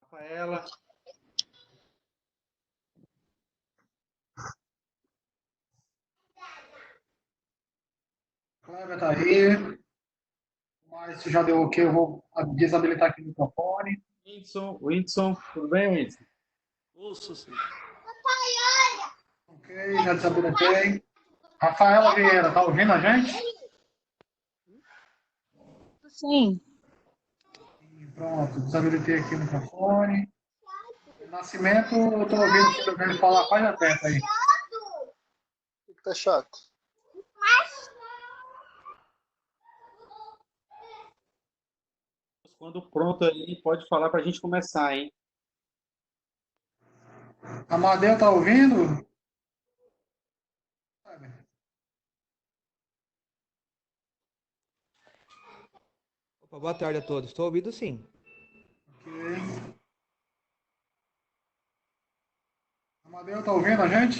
Rafaela, Cleber tá aí, mas se já deu ok, eu vou desabilitar aqui o microfone. Whindersson, tudo bem, Whindersson? Ouço, sim. Ok, já desabilitei. Rafaela Vieira, tá ouvindo a gente? Sim, Pronto, desabilitei aqui o microfone. Nascimento, eu tô ouvindo o filho dele falar, faz atento aí. O que tá chato? Quando pronto aí, pode falar para a gente começar, hein? Amadeu, tá ouvindo? Opa, boa tarde a todos. Estou ouvindo sim. Ok. Amadeu, tá ouvindo a gente?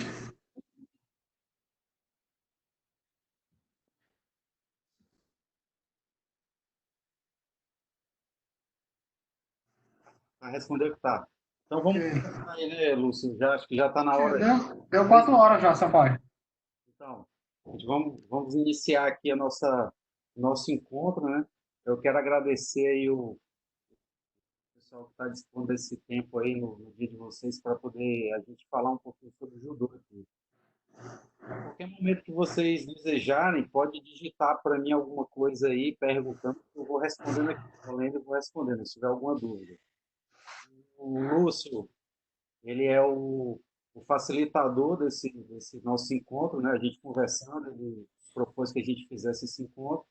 Para responder que tá. Então Ok. vamos começar aí, né, Lúcio? Já, acho que já está na hora. Deu 4 horas já, Sampaio. Então, vamos iniciar aqui nosso encontro, né? Eu quero agradecer aí o pessoal que está dispondo desse tempo aí no dia de vocês para poder a gente falar um pouquinho sobre o judô aqui. A qualquer momento que vocês desejarem, pode digitar para mim alguma coisa aí, perguntando, que eu vou respondendo aqui. Estou lendo e vou respondendo, se tiver alguma dúvida. O Lúcio, ele é o facilitador desse nosso encontro, né? A gente conversando, ele propôs que a gente fizesse esse encontro.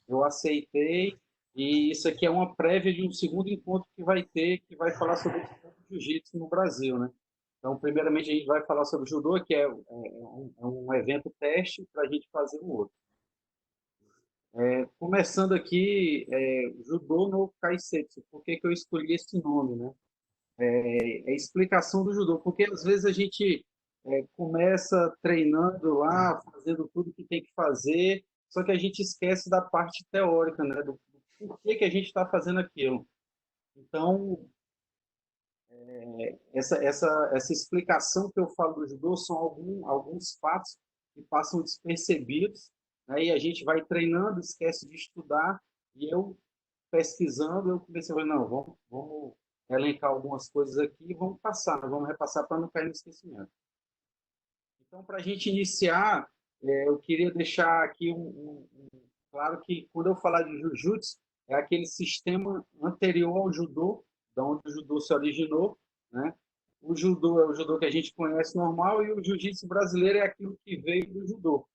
Eu aceitei, e isso aqui é uma prévia de um segundo encontro que vai ter, que vai falar sobre o jiu-jitsu no Brasil, né? Então, primeiramente, a gente vai falar sobre o judô, que é um evento teste para a gente fazer um outro. Começando aqui, judô no Kaisetsu. Por que que eu escolhi esse nome, né? É a explicação do judô, porque às vezes a gente começa treinando lá, fazendo tudo que tem que fazer, só que a gente esquece da parte teórica, né? Do porquê que a gente está fazendo aquilo. Então, essa explicação que eu falo do judô são alguns fatos que passam despercebidos, né? E a gente vai treinando, esquece de estudar, e eu, pesquisando, eu comecei a falar, não, vamos elencar algumas coisas aqui e vamos passar, né? Vamos repassar para não cair no esquecimento. Então, para a gente iniciar, eu queria deixar aqui claro que quando eu falar de jiu-jitsu, é aquele sistema anterior ao judô, da onde o judô se originou, né? O judô é o judô que a gente conhece normal e o jiu-jitsu brasileiro é aquilo que veio do judô.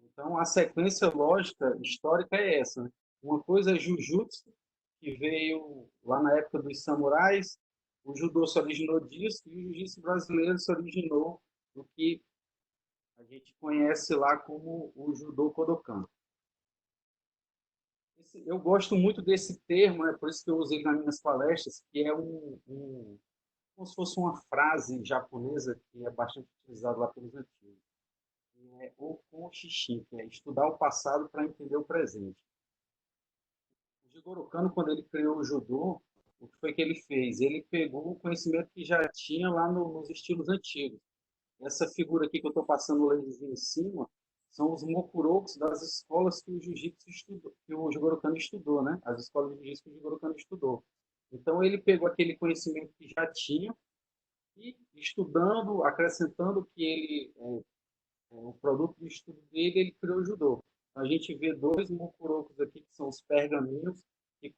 Então, a sequência lógica histórica é essa, né? Uma coisa é jiu-jitsu, que veio lá na época dos samurais, o judô se originou disso e o jiu-jitsu brasileiro se originou do que a gente conhece lá como o judô Kodokan. Eu gosto muito desse termo, né? Por isso que eu usei nas minhas palestras, que é como se fosse uma frase japonesa que é bastante utilizada lá pelos antigos. É o Konshishin, que é estudar o passado para entender o presente. O Jigoro Kano, quando ele criou o judô, o que foi que ele fez? Ele pegou o conhecimento que já tinha lá nos estilos antigos. Essa figura aqui que eu estou passando o laserzinho em cima são os mokurokus das escolas que o jiu-jitsu estudou, que o Jigoro Kano estudou, né? As escolas de jiu-jitsu que o Jigoro Kano estudou. Então ele pegou aquele conhecimento que já tinha e estudando, acrescentando que ele o produto de estudo dele, ele criou o judô. A gente vê dois mokurokus aqui que são os pergaminhos que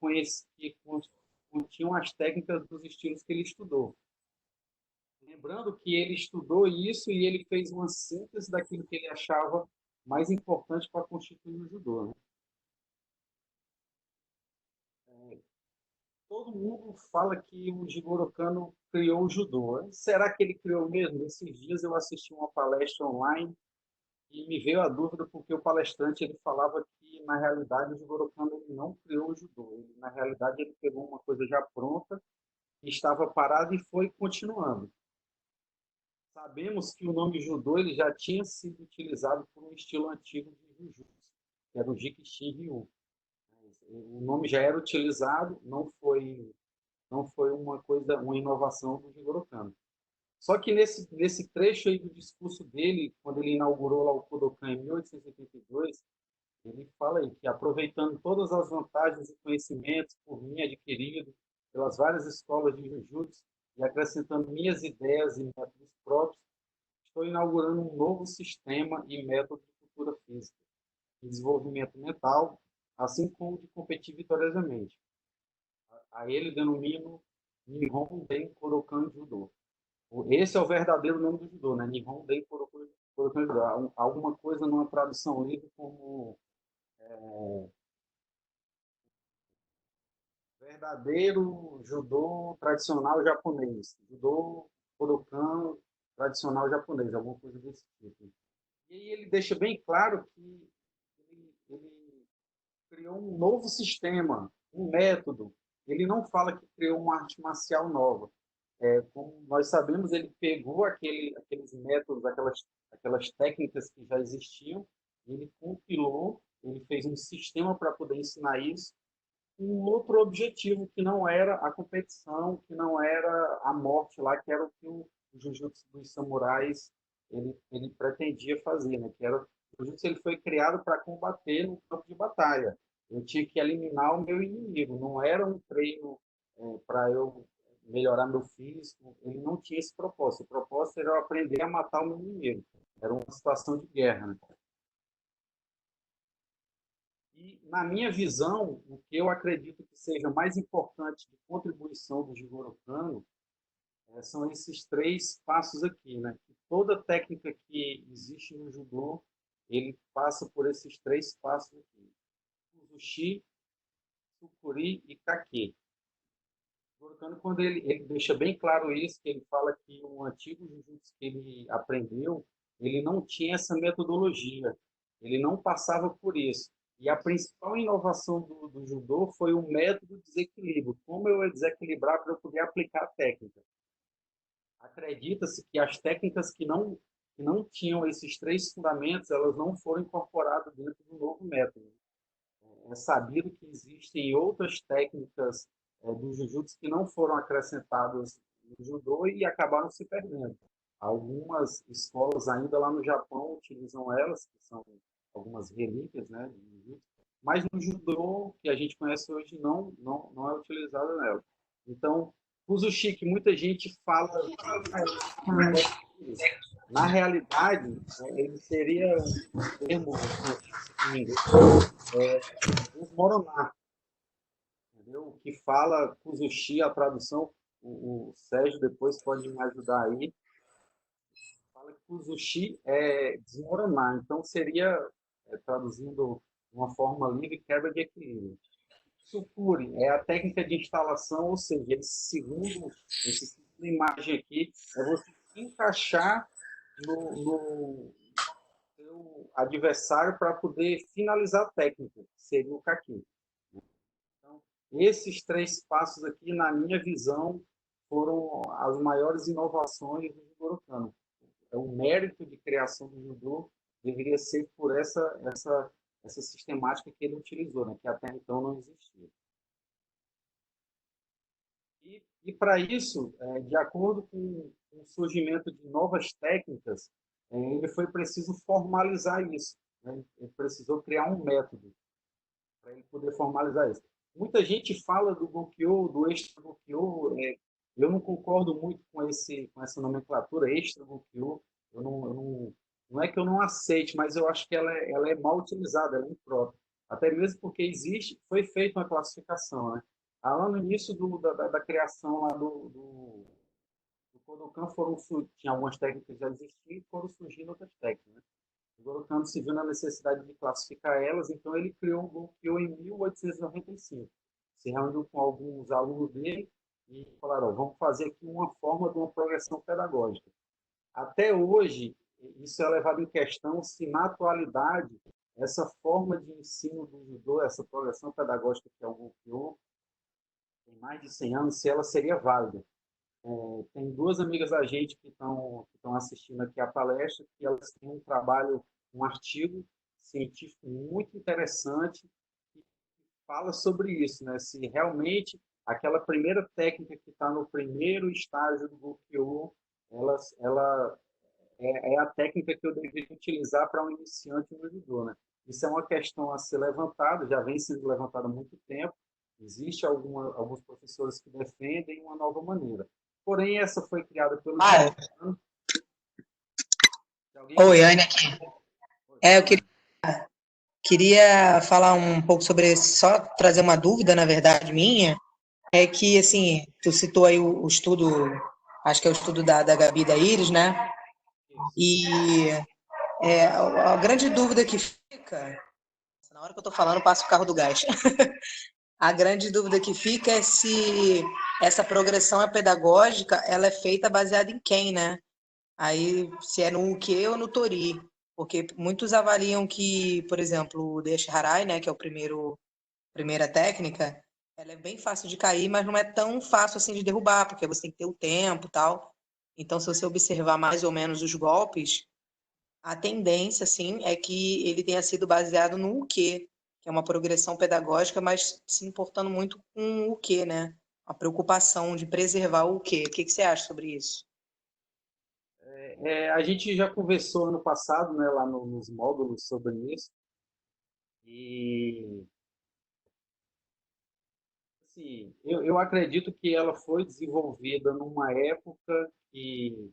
continham as técnicas dos estilos que ele estudou. Lembrando que ele estudou isso e ele fez uma síntese daquilo que ele achava mais importante para constituir o judô, né? Todo mundo fala que o Jigoro Kano criou o judô. Será que ele criou mesmo? Esses dias eu assisti uma palestra online e me veio a dúvida porque o palestrante ele falava que na realidade o Jigoro Kano ele não criou o judô. Ele, na realidade ele pegou uma coisa já pronta, estava parada e foi continuando. Sabemos que o nome judô ele já tinha sido utilizado por um estilo antigo de jiu-jitsu, que era o Jikishin Ryu. O nome já era utilizado, não foi Não foi uma coisa, uma inovação do Jigoro Kano. Só que nesse trecho aí do discurso dele, quando ele inaugurou lá o Kodokan em 1882, ele fala aí que, aproveitando todas as vantagens e conhecimentos por mim adquiridos pelas várias escolas de Jujutsu e acrescentando minhas ideias e métodos próprios, estou inaugurando um novo sistema e método de cultura física, de desenvolvimento mental, assim como de competir vitoriosamente. A ele denomino Nihon Den Korokan Judo. Esse é o verdadeiro nome do judô, né? Nihon Den Korokan Judo. Alguma coisa numa tradução livre como verdadeiro judô tradicional japonês. Judô Kodokan tradicional japonês, alguma coisa desse tipo. E aí ele deixa bem claro que ele criou um novo sistema, um método. Ele não fala que criou uma arte marcial nova. Como nós sabemos, ele pegou aqueles métodos, aquelas técnicas que já existiam, ele compilou, ele fez um sistema para poder ensinar isso, um outro objetivo que não era a competição, que não era a morte lá, que era o que o Jujutsu dos samurais ele pretendia fazer, né? Que era o Jujutsu, ele foi criado para combater no campo de batalha. Eu tinha que eliminar o meu inimigo, não era um treino para eu melhorar meu físico, ele não tinha esse propósito. O propósito era eu aprender a matar o meu inimigo. Era uma situação de guerra, né? E, na minha visão, o que eu acredito que seja mais importante de contribuição do Jigoro Kano são esses três passos aqui, né? Que toda técnica que existe no judô, ele passa por esses três passos aqui: Uzushi, Sukuri e Kake. O Jigoro Kano, quando ele deixa bem claro isso, que ele fala que o antigo jiu-jitsu que ele aprendeu, ele não tinha essa metodologia, ele não passava por isso. E a principal inovação do judô foi o método de desequilíbrio. Como eu ia desequilibrar para eu poder aplicar a técnica? Acredita-se que as técnicas que não tinham esses três fundamentos, elas não foram incorporadas dentro do novo método. É sabido que existem outras técnicas do jiu-jitsu que não foram acrescentadas no judô e acabaram se perdendo. Algumas escolas ainda lá no Japão utilizam elas, que são algumas relíquias, né, de jiu-jitsu, mas no judô que a gente conhece hoje não é utilizada nela. Então, o Uzushi, que muita gente fala, na realidade, ele seria um termo, em inglês, desmoronar, entendeu? O que fala Kuzushi, a tradução, o Sérgio depois pode me ajudar aí, fala que Kuzushi é desmoronar, então seria, traduzindo de uma forma livre, quebra de equilíbrio. Sukuri é a técnica de instalação, ou seja, esse segundo imagem aqui, é você encaixar no seu adversário para poder finalizar a técnica, que seria o Kaki. Então, esses três passos aqui, na minha visão, foram as maiores inovações do Jigoro Kano. O mérito de criação do judô deveria ser por essa sistemática que ele utilizou, né, que até então não existia. E para isso, de acordo com o surgimento de novas técnicas, ele foi preciso formalizar isso, né? Ele precisou criar um método para ele poder formalizar isso. Muita gente fala do Gokyo, do extra Gokyo, eu não concordo muito com essa nomenclatura extra Gokyo. Não é que eu não aceite, mas eu acho que ela é mal utilizada, ela é imprópria. Até mesmo porque foi feita uma classificação, né? Lá no início da criação lá do Kodokan, tinha algumas técnicas que já existiam e foram surgindo outras técnicas, né? O Gorokano se viu na necessidade de classificar elas, então ele criou o Gokyo em 1895. Se reuniu com alguns alunos dele e falaram: ó, vamos fazer aqui uma forma de uma progressão pedagógica. Até hoje, isso é levado em questão se, na atualidade, essa forma de ensino do judô, essa progressão pedagógica que é o Gokyo, tem mais de 100 anos, se ela seria válida. Tem duas amigas da gente que estão assistindo aqui a palestra, que elas têm um trabalho, um artigo científico muito interessante que fala sobre isso, né? Se realmente aquela primeira técnica que está no primeiro estágio do Gokyo, ela é a técnica que eu deveria utilizar para um iniciante no judô, né? Isso é uma questão a ser levantada, já vem sendo levantada há muito tempo. Existe alguns professores que defendem uma nova maneira. Porém, essa foi criada pelo Ah, Judô. Alguém oi, quer... Anne aqui. Oi, Eu fala. queria falar um pouco sobre, só trazer uma dúvida, na verdade, minha, é que, assim, tu citou aí o estudo, acho que é o estudo da Gabi da Iris, né? Isso. E a grande dúvida que fica, na hora que eu tô falando, passa o carro do gás. A grande dúvida que fica é se essa progressão pedagógica, ela é feita baseada em quem, né? Aí, se é no Uke ou no Tori. Porque muitos avaliam que, por exemplo, o Desharai, né, que é primeira técnica, ela é bem fácil de cair, mas não é tão fácil assim de derrubar, porque você tem que ter o tempo e tal. Então, se você observar mais ou menos os golpes, a tendência, assim, é que ele tenha sido baseado no Uke, que é uma progressão pedagógica, mas se importando muito com o Uke, né? A preocupação de preservar o Uke. O que você acha sobre isso? A gente já conversou ano passado, né, lá nos módulos sobre isso. E assim, eu acredito que ela foi desenvolvida numa época que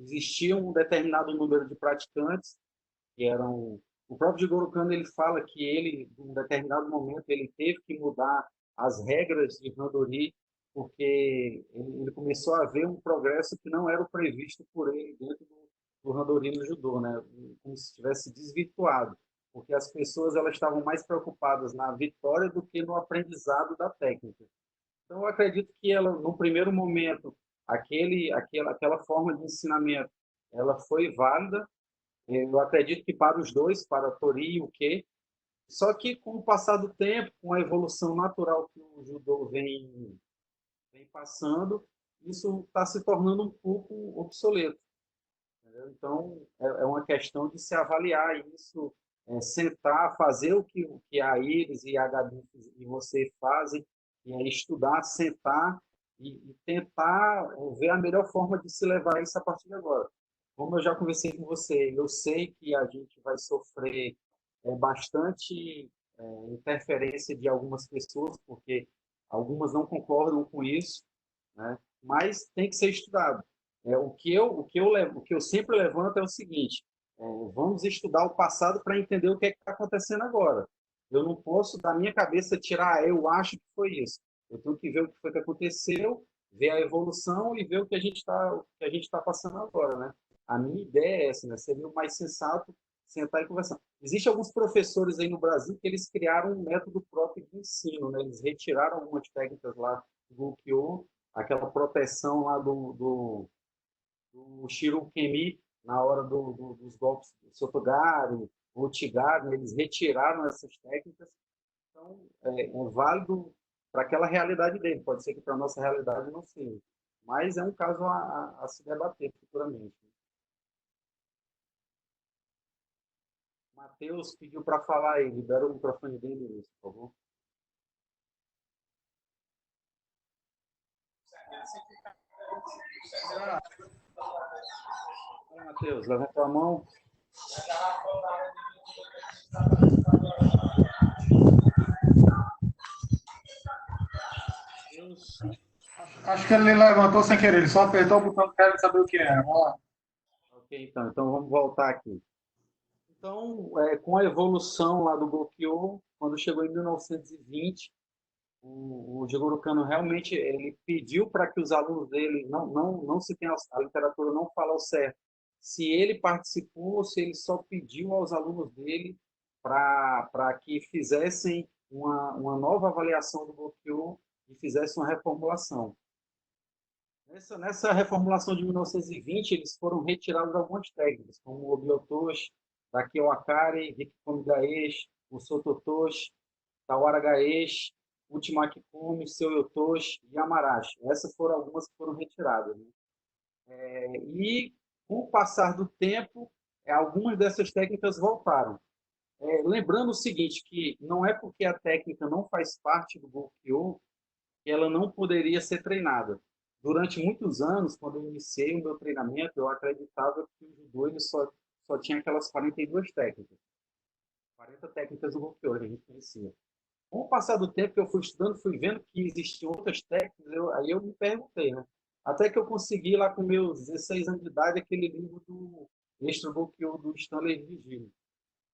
existia um determinado número de praticantes que eram... O próprio Jigoro Kano, ele fala que ele, em um determinado momento, ele teve que mudar as regras de Randori, porque ele começou a ver um progresso que não era o previsto por ele dentro do Randori no judô, né? Como se tivesse desvirtuado, porque as pessoas elas estavam mais preocupadas na vitória do que no aprendizado da técnica. Então, eu acredito que ela, no primeiro momento, aquela forma de ensinamento, ela foi válida. Eu acredito que para os dois, para Tori e o Uke, só que com o passar do tempo, com a evolução natural que o judô vem passando, isso está se tornando um pouco obsoleto. Entendeu? Então, é uma questão de se avaliar isso, sentar, fazer o que a Iris e a Gabi e você fazem, e é estudar, sentar e tentar ver a melhor forma de se levar isso a partir de agora. Como eu já conversei com você, eu sei que a gente vai sofrer bastante interferência de algumas pessoas, porque algumas não concordam com isso, né? Mas tem que ser estudado. O que eu sempre levanto é o seguinte: vamos estudar o passado para entender o que está acontecendo agora. Eu não posso, da minha cabeça, tirar, eu acho que foi isso. Eu tenho que ver o que foi que aconteceu, ver a evolução e ver o que a gente tá passando agora, né? A minha ideia é essa, né? Seria o mais sensato sentar e conversar. Existem alguns professores aí no Brasil que eles criaram um método próprio de ensino, né? Eles retiraram algumas técnicas lá do Kyo, aquela proteção lá do Shirokemi na hora dos golpes do Sotogari, o Tigari, eles retiraram essas técnicas. Então, é válido para aquela realidade dele. Pode ser que para a nossa realidade não seja. Mas é um caso a se debater futuramente. Matheus pediu para falar aí. Libera o microfone dele, por favor. Vai, Matheus, levanta a mão. Matheus. Acho que ele levantou sem querer, ele só apertou o botão que quer saber o que é. Vamos lá. Ok, então vamos voltar aqui. Então, com a evolução lá do Gokyo, quando chegou em 1920, o Jigoro Kano realmente ele pediu para que os alunos dele não se tem a literatura não fala ao certo se ele participou ou se ele só pediu aos alunos dele para que fizessem uma nova avaliação do Gokyo e fizessem uma reformulação. Nessa reformulação de 1920, eles foram retirados algumas técnicas, como o Obiotoshi, Daki Wakari, Rikikomi Gaeshi, o Sototoshi, Tawara Gaeshi, Ultimaki Kumi, Seu Yotoshi e Amarashi. Essas foram algumas que foram retiradas. Né? E, com o passar do tempo, algumas dessas técnicas voltaram. lembrando o seguinte, que não é porque a técnica não faz parte do Gokyo que ela não poderia ser treinada. Durante muitos anos, quando eu iniciei o meu treinamento, eu acreditava que o judô ele só tinha aquelas 42 técnicas. 40 técnicas do Gokyo, que a gente conhecia. Com o passar do tempo que eu fui estudando, fui vendo que existiam outras técnicas, aí eu me perguntei, né? Até que eu consegui, lá com meus 16 anos de idade, aquele livro do Extra Gokyo do Stanley Vigili.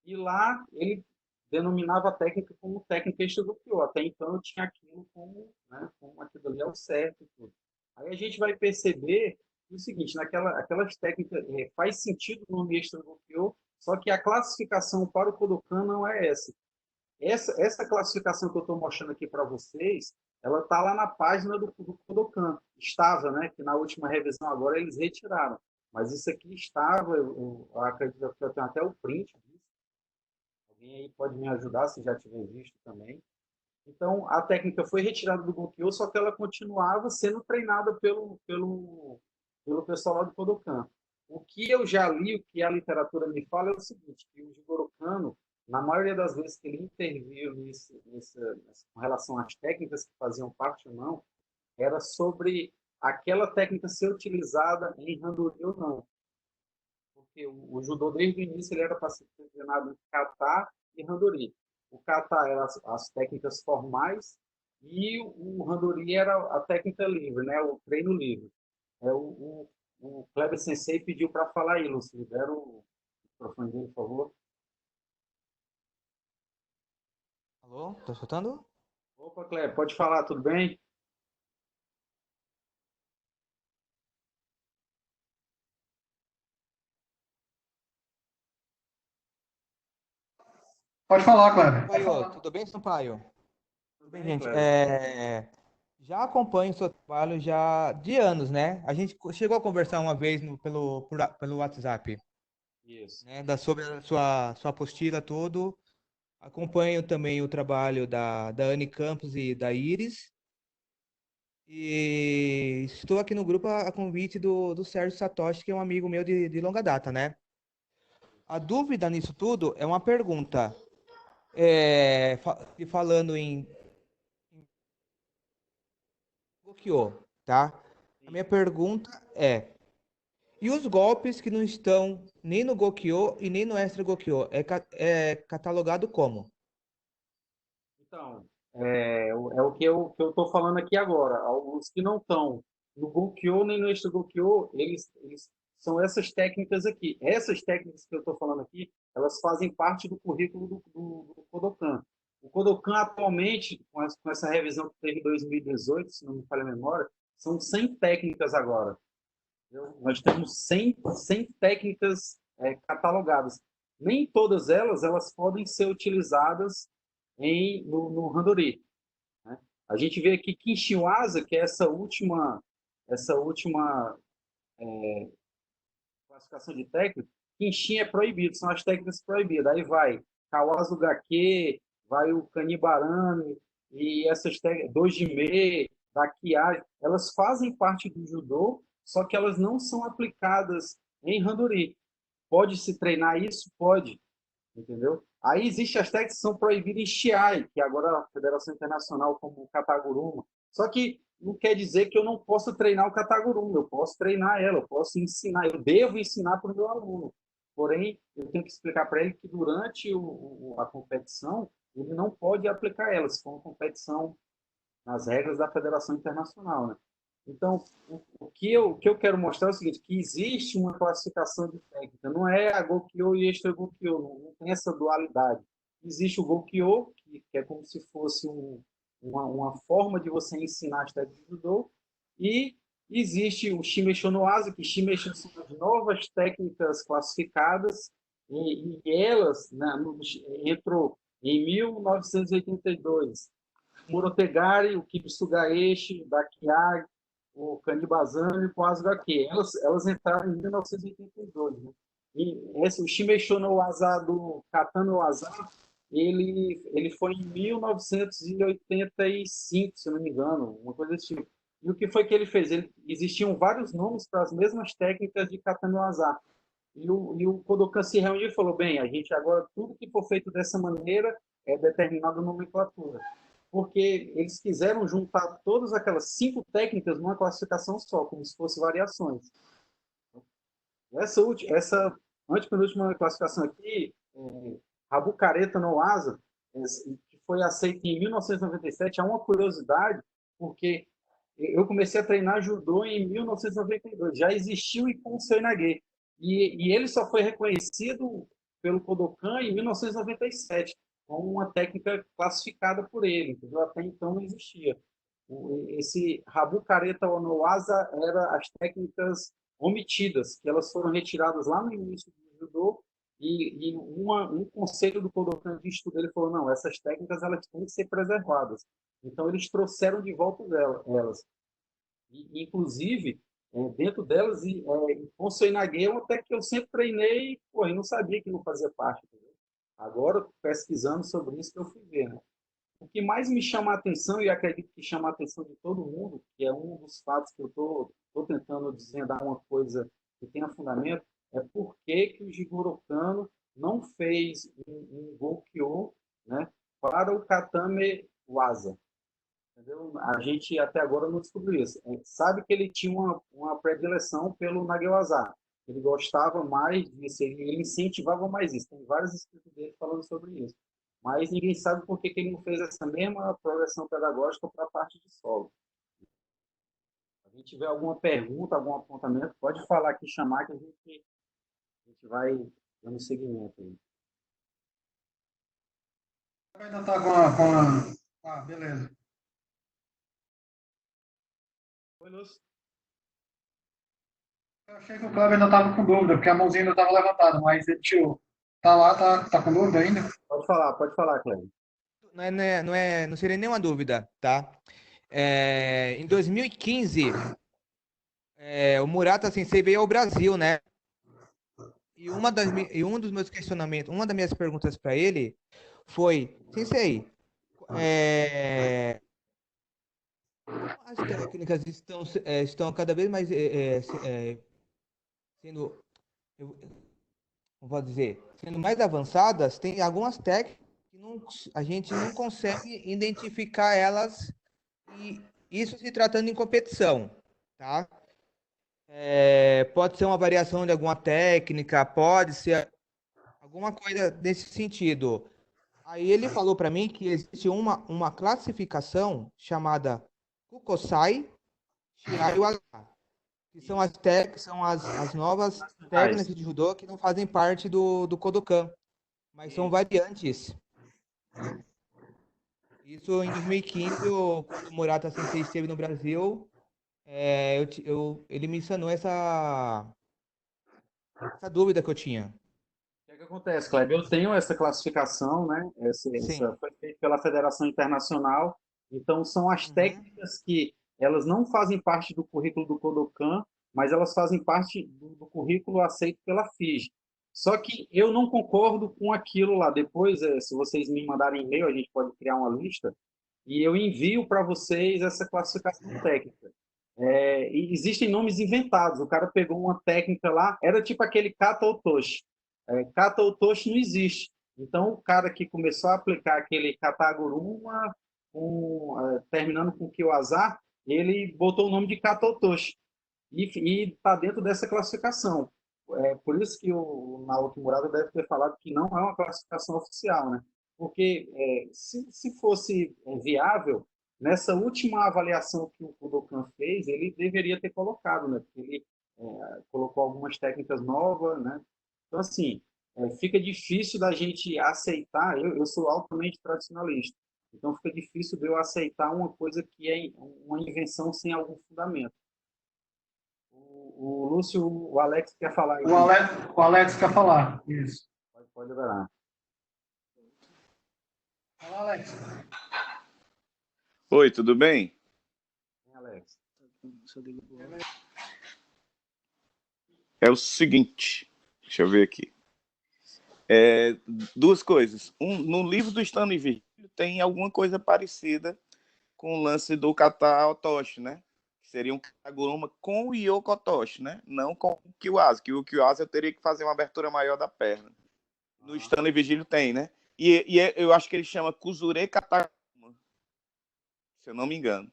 E lá ele denominava a técnica como técnica Extra-Gokyo. Até então eu tinha aquilo como, né, como aquilo ali é o certo e tudo. Aí a gente vai perceber o seguinte, aquelas técnicas, faz sentido no nome Extra-Gokyo, só que a classificação para o Kodokan não é essa. Essa classificação que eu estou mostrando aqui para vocês, ela está lá na página do Kodokan. Estava, né? Que na última revisão agora eles retiraram. Mas isso aqui estava, eu acredito que eu tenho até o print disso. Alguém aí pode me ajudar se já tiver visto também. Então, a técnica foi retirada do Gokyo, só que ela continuava sendo treinada pelo pessoal lá do Kodokan. O que eu já li, o que a literatura me fala é o seguinte, que o Jigoro Kano, na maioria das vezes que ele interviu com relação às técnicas que faziam parte ou não, era sobre aquela técnica ser utilizada em Randori ou não. Porque o judô, desde o início, ele era para ser treinado em kata e randori. O kata era as técnicas formais e o randori era a técnica livre, né? O treino livre. O Kleber Sensei pediu para falar aí, Lúcio. Libera o microfone dele, por favor. Alô? Tá escutando? Opa, Kleber, pode falar, tudo bem? Pode falar, Kleber. Pode Sampaio, falar. tudo bem, Sampaio? Tudo Tudo bem, bem, gente. Kleber? Já acompanho o seu trabalho já de anos, né? A gente chegou a conversar uma vez pelo WhatsApp, Isso. né? Sobre a sua apostila todo. Acompanho também o trabalho da Anne Campos e da Iris. E estou aqui no grupo a convite do Sérgio Satoshi, que é um amigo meu de longa data, né? A dúvida nisso tudo é uma pergunta. Falando em Gokyo, tá? A minha pergunta é: e os golpes que não estão nem no Gokyo e nem no Extra Gokyo, é catalogado como? Então, é o que eu estou falando aqui agora. Os que não estão no Gokyo nem no Extra Gokyo, eles são essas técnicas aqui. Essas técnicas que eu estou falando aqui, elas fazem parte do currículo do Kodokan. O Kodokan, atualmente, com essa revisão que teve em 2018, se não me falha a memória, são 100 técnicas agora. Entendeu? Nós temos 100 técnicas catalogadas. Nem todas elas podem ser utilizadas no Randori. Né? A gente vê aqui Kinshiwasa, que é essa última classificação de técnica, Kinshin é proibido, são as técnicas proibidas. Aí vai Kawazu Gake, vai o Kanibarame, e essas técnicas, Dojime, Dakiai, elas fazem parte do judô, só que elas não são aplicadas em Randori. Pode-se treinar isso? Pode, entendeu? Aí existem as técnicas que são proibidas em Shiai, que agora a Federação Internacional como o Kataguruma. Só que não quer dizer que eu não possa treinar o Kataguruma, eu posso treinar ela, eu posso ensinar, eu devo ensinar para o meu aluno. Porém, eu tenho que explicar para ele que durante a competição, ele não pode aplicar ela, se for uma competição nas regras da Federação Internacional, né? Então, o que eu quero mostrar é o seguinte, que existe uma classificação de técnica, não é a Gokyo e Extra Gokyo, não tem essa dualidade. Existe o Gokyo, que é como se fosse uma forma de você ensinar as técnicas de judô, e existe o Shimei no Asa, que Shimei são as novas técnicas classificadas, e elas, né, entrou em 1982 Murotegari, o Kibisugaeshi, o Dakiai, o Kanibazami e o Azugaki. Elas entraram em 1982. Né? O Shimei no Waza do Katano Waza, ele foi em 1985, se não me engano, uma coisa desse tipo. E o que foi que ele fez? Existiam vários nomes para as mesmas técnicas de Katano Waza. E o Kodokan se reuniu e falou, bem, a gente agora, tudo que for feito dessa maneira é determinado nomenclatura. Porque eles quiseram juntar todas aquelas 5 técnicas numa classificação só, como se fossem variações. Essa antepenúltima classificação aqui, Rabu Careta no Asa, que foi aceita em 1997, é uma curiosidade, porque eu comecei a treinar judô em 1992, já existiu o Ippon Seinage, e ele só foi reconhecido pelo Kodokan em 1997, como uma técnica classificada por ele, entendeu? Até então não existia. Esse Rabu Careta no Asa era as técnicas omitidas, que elas foram retiradas lá no início do judô, e um conselho do Kodokan de estudo, ele falou, não, essas técnicas elas têm que ser preservadas. Então, eles trouxeram de volta elas. E, inclusive, dentro delas, Ponce Inagê é uma técnica que eu sempre treinei e pô, eu não sabia que não fazia parte. Entendeu? Agora, pesquisando sobre isso, que eu fui ver. Né? O que mais me chama a atenção, e acredito que chama a atenção de todo mundo, que é um dos fatos que eu estou tentando desvendar uma coisa que tenha fundamento, é por que o Jigoro Kano não fez um Gokyo, né, para o Katame Waza. Entendeu? A gente até agora não descobriu isso. Sabe que ele tinha uma predileção pelo Nagewaza. Ele gostava mais disso, ele incentivava mais isso. Tem vários escritos dele falando sobre isso. Mas ninguém sabe por que ele não fez essa mesma progressão pedagógica para a parte de solo. Se a gente tiver alguma pergunta, algum apontamento, pode falar aqui, chamar, que a gente vai dando seguimento aí. Ainda está com a... Ah, beleza. Oi, Lúcio. Eu achei que o Cláudio ainda estava com dúvida, porque a mãozinha ainda estava levantada, mas ele tirou. Tá lá, tá com dúvida ainda? Pode falar, Cleber. Não seria nenhuma dúvida, tá? Em 2015, o Murata Sensei veio ao Brasil, né? E um dos meus questionamentos, uma das minhas perguntas para ele foi, Sensei, as técnicas estão cada vez mais sendo, como vou dizer, sendo mais avançadas, tem algumas técnicas que a gente não consegue identificar elas, e isso se tratando em competição, tá? Pode ser uma variação de alguma técnica, pode ser alguma coisa desse sentido. Aí ele falou para mim que existe uma classificação chamada Kukosai, Shirai Waza, que são as novas técnicas de judô que não fazem parte do Kodokan, mas são variantes, né? Isso em 2015, quando o Murata Sensei esteve no Brasil, ele me sanou essa dúvida que eu tinha. O que acontece, Kleber? Eu tenho essa classificação, né? Sim. Essa foi feita pela Federação Internacional. Então, são as Uhum. técnicas que elas não fazem parte do currículo do Kodokan, mas elas fazem parte do currículo aceito pela FIJ. Só que eu não concordo com aquilo lá. Depois, se vocês me mandarem e-mail, a gente pode criar uma lista e eu envio para vocês essa classificação técnica. E existem nomes inventados. O cara pegou uma técnica lá, era tipo aquele kata otoshi. Kata otoshi não existe. Então, o cara que começou a aplicar aquele kataguruma, terminando com kiwaza, ele botou o nome de kata otoshi. E está dentro dessa classificação. Por isso que o Naoki Murata deve ter falado que não é uma classificação oficial, né? Porque se fosse viável, nessa última avaliação que o Kodokan fez, ele deveria ter colocado, né? Porque ele colocou algumas técnicas novas, né? Então, assim, fica difícil da gente aceitar. Eu sou altamente tradicionalista, então fica difícil de eu aceitar uma coisa que é uma invenção sem algum fundamento. O Lúcio, o Alex quer falar aí. O Alex quer falar. Isso. Pode liberar. Fala, Alex. Oi, tudo bem? Alex. É o seguinte, deixa eu ver aqui. Duas coisas. No livro do Stanley Virgílio tem alguma coisa parecida com o lance do kata otoshi, né? seria um Kataguruma com o Yokotoshi, né? Não com o Kiwase, que o Kiwase eu teria que fazer uma abertura maior da perna. No Stanley Vigílio tem, né? Eu acho que ele chama Kuzure Kataguruma, se eu não me engano.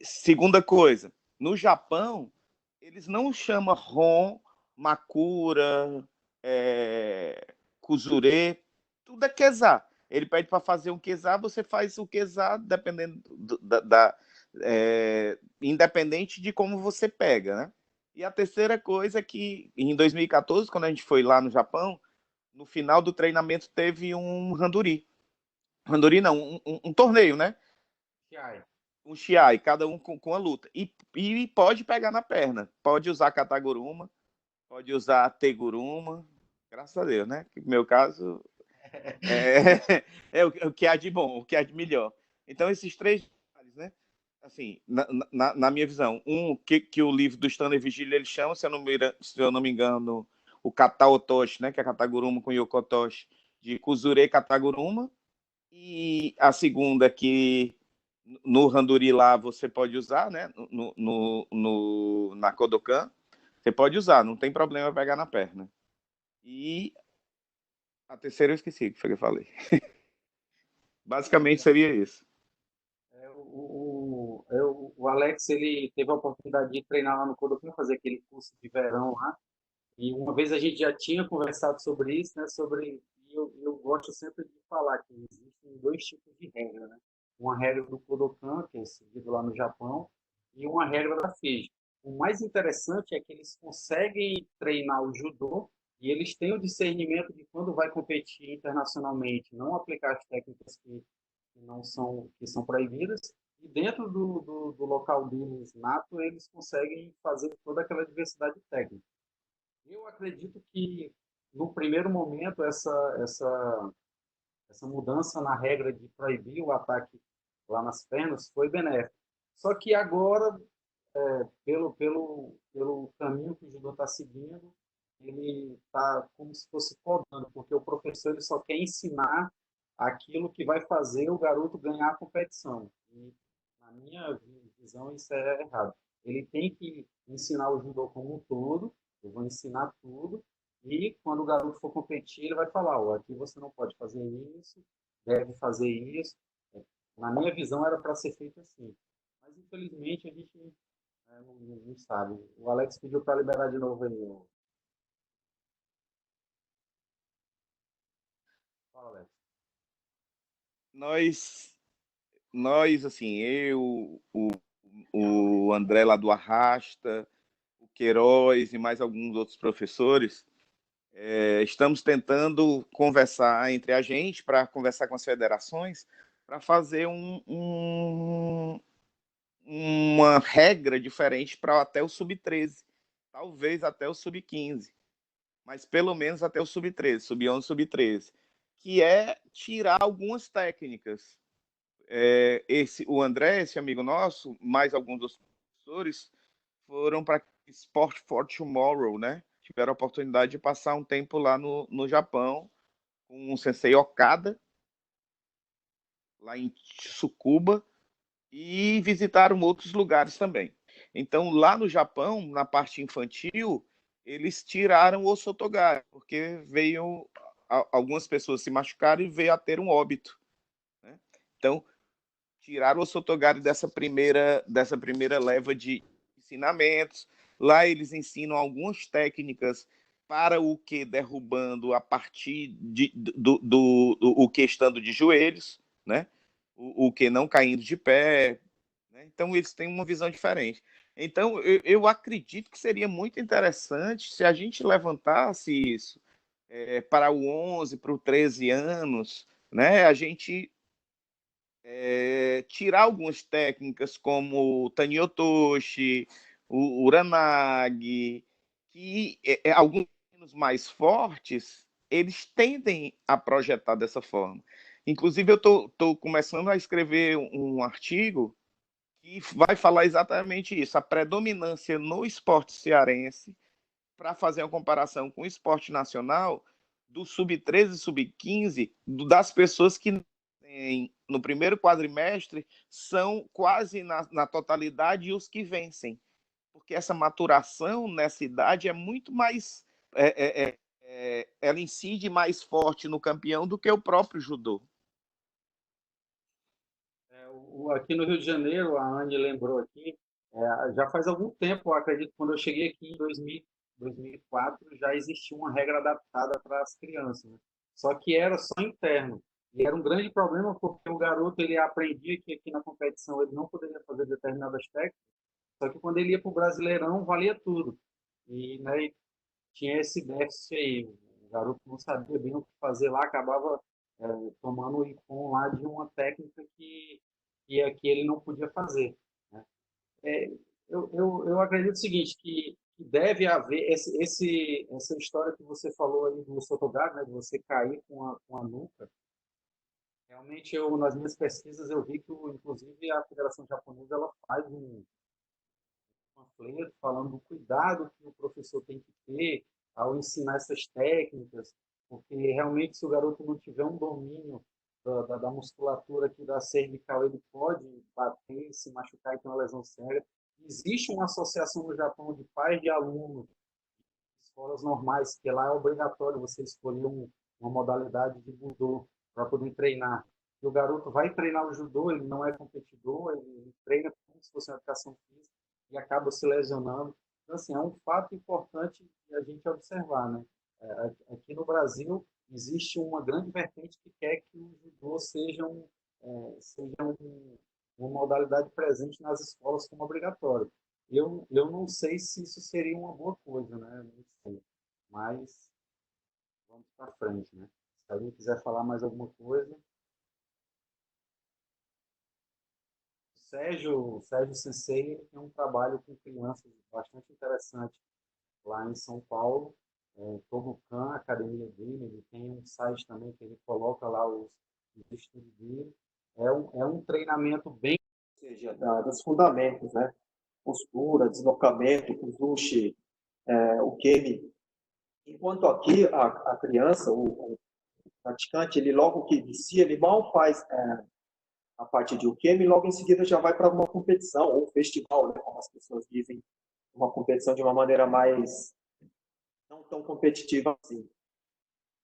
Segunda coisa, no Japão, eles não chamam Ron, Makura, Kuzure, tudo é Keza. Ele pede para fazer um Keza, você faz o Keza dependendo independente de como você pega, né? E a terceira coisa é que em 2014, quando a gente foi lá no Japão, no final do treinamento teve um randori. Randori não, um torneio, né? Chiai. Um Chiai, cada um com a luta. E pode pegar na perna. Pode usar Kataguruma, pode usar Teguruma. Graças a Deus, né? No meu caso, o que há de bom, o que há de melhor. Então, esses três detalhes, né? Assim, na minha visão, que o livro do Stanley Vigílio ele chama, se eu não me engano, o Kata Otoshi, né? Que é Kataguruma com Yokotoshi, de Kuzure Kataguruma. E a segunda que no randori lá você pode usar, né? Na Kodokan, você pode usar, não tem problema pegar na perna. E a terceira eu esqueci o que foi que eu falei. Basicamente seria isso. O Alex, ele teve a oportunidade de treinar lá no Kodokan, fazer aquele curso de verão lá. E uma vez a gente já tinha conversado sobre isso, né? Eu gosto sempre de falar que existem dois tipos de regra, né? Uma regra do Kodokan, que é seguido lá no Japão, e uma regra da FIJ. O mais interessante é que eles conseguem treinar o judô e eles têm o discernimento de quando vai competir internacionalmente, não aplicar as técnicas que são proibidas. E dentro do local deles nato, eles conseguem fazer toda aquela diversidade técnica. Eu acredito que, no primeiro momento, essa mudança na regra de proibir o ataque lá nas pernas foi benéfica. Só que agora, pelo caminho que o judô está seguindo, ele está como se fosse podando, porque o professor ele só quer ensinar aquilo que vai fazer o garoto ganhar a competição. E, na minha visão, isso é errado. Ele tem que ensinar o judô como um todo, eu vou ensinar tudo, e quando o garoto for competir, ele vai falar, oh, aqui você não pode fazer isso, deve fazer isso. Na minha visão, era para ser feito assim. Mas, infelizmente, a gente não sabe. O Alex pediu para liberar de novo aí. Fala, Alex. Nós assim, o André lá do Arrasta, o Queiroz e mais alguns outros professores, estamos tentando conversar entre a gente, para conversar com as federações, para fazer uma regra diferente para até o sub-13, talvez até o sub-15, mas pelo menos até o sub-13, sub-11, sub-13, que é tirar algumas técnicas. O André, esse amigo nosso, mais alguns dos professores, foram para Sport for Tomorrow, né? Tiveram a oportunidade de passar um tempo lá no Japão, com o sensei Okada, lá em Tsukuba, e visitaram outros lugares também. Então, lá no Japão, na parte infantil, eles tiraram o Sotogari, porque algumas pessoas se machucaram e veio a ter um óbito, né? Então, tiraram o Sotogari dessa primeira leva de ensinamentos. Lá eles ensinam algumas técnicas para o que derrubando a partir o que estando de joelhos, né? O que não caindo de pé, né? Então eles têm uma visão diferente. Então eu acredito que seria muito interessante se a gente levantasse isso para o 11, para o 13 anos, né? A gente tirar algumas técnicas como o Taniotoshi, o Uranagi, que alguns mais fortes, eles tendem a projetar dessa forma. Inclusive, eu estou começando a escrever um artigo que vai falar exatamente isso, a predominância no esporte cearense, para fazer uma comparação com o esporte nacional, do sub-13 e sub-15, das pessoas que no primeiro quadrimestre são quase na totalidade os que vencem, porque essa maturação nessa idade é muito mais. Ela incide mais forte no campeão do que o próprio judô. Aqui no Rio de Janeiro, a Anne lembrou aqui, já faz algum tempo, eu acredito, quando eu cheguei aqui em 2004, já existia uma regra adaptada para as crianças, né? Só que era só interno. E era um grande problema porque o garoto ele aprendia que aqui na competição ele não poderia fazer determinadas técnicas, só que quando ele ia para o Brasileirão valia tudo. E, né, e tinha esse déficit aí. O garoto não sabia bem o que fazer lá, acabava tomando o ipom lá de uma técnica que aqui ele não podia fazer, né? É, eu acredito o seguinte, que deve haver essa história que você falou aí do Sotogar, né, de você cair com a nuca. Realmente, nas minhas pesquisas, eu vi que, inclusive, a Federação Japonesa ela faz um panfleto falando do cuidado que o professor tem que ter ao ensinar essas técnicas, porque realmente, se o garoto não tiver um domínio da musculatura aqui da cervical, ele pode bater, se machucar e ter uma lesão séria. Existe uma associação no Japão de pais de alunos, escolas normais, que lá é obrigatório você escolher uma modalidade de judô para poder treinar. E o garoto vai treinar o judô, ele não é competidor, ele treina como se fosse uma educação física e acaba se lesionando. Então, assim, é um fato importante de a gente observar, né? Aqui no Brasil existe uma grande vertente que quer que o judô seja uma modalidade presente nas escolas como obrigatório. Eu não sei se isso seria uma boa coisa, né? Não sei. Mas vamos para frente, né? Se alguém quiser falar mais alguma coisa. O Sérgio Sensei ele tem um trabalho com crianças bastante interessante lá em São Paulo. Tobucan, a academia dele, ele tem um site também que ele coloca lá os estudos dele. É um treinamento bem. Ou seja, dos fundamentos, né? Postura, deslocamento, kuzushi, o kemi. Enquanto aqui a criança, o praticante, ele logo que inicia, ele mal faz a parte de ukemi, logo em seguida já vai para uma competição ou festival, né? Como as pessoas dizem, uma competição de uma maneira mais não tão competitiva assim.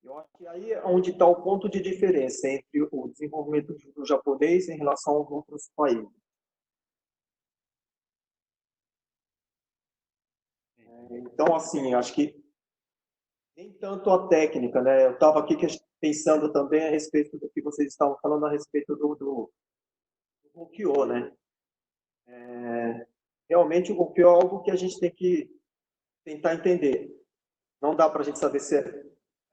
Eu acho que aí é onde está o ponto de diferença entre o desenvolvimento do japonês em relação aos outros países. Então, assim, acho que nem tanto a técnica, né? Eu estava aqui pensando também a respeito do que vocês estavam falando a respeito do Hokyo, né? Realmente o Hokyo é algo que a gente tem que tentar entender. Não dá para a gente saber se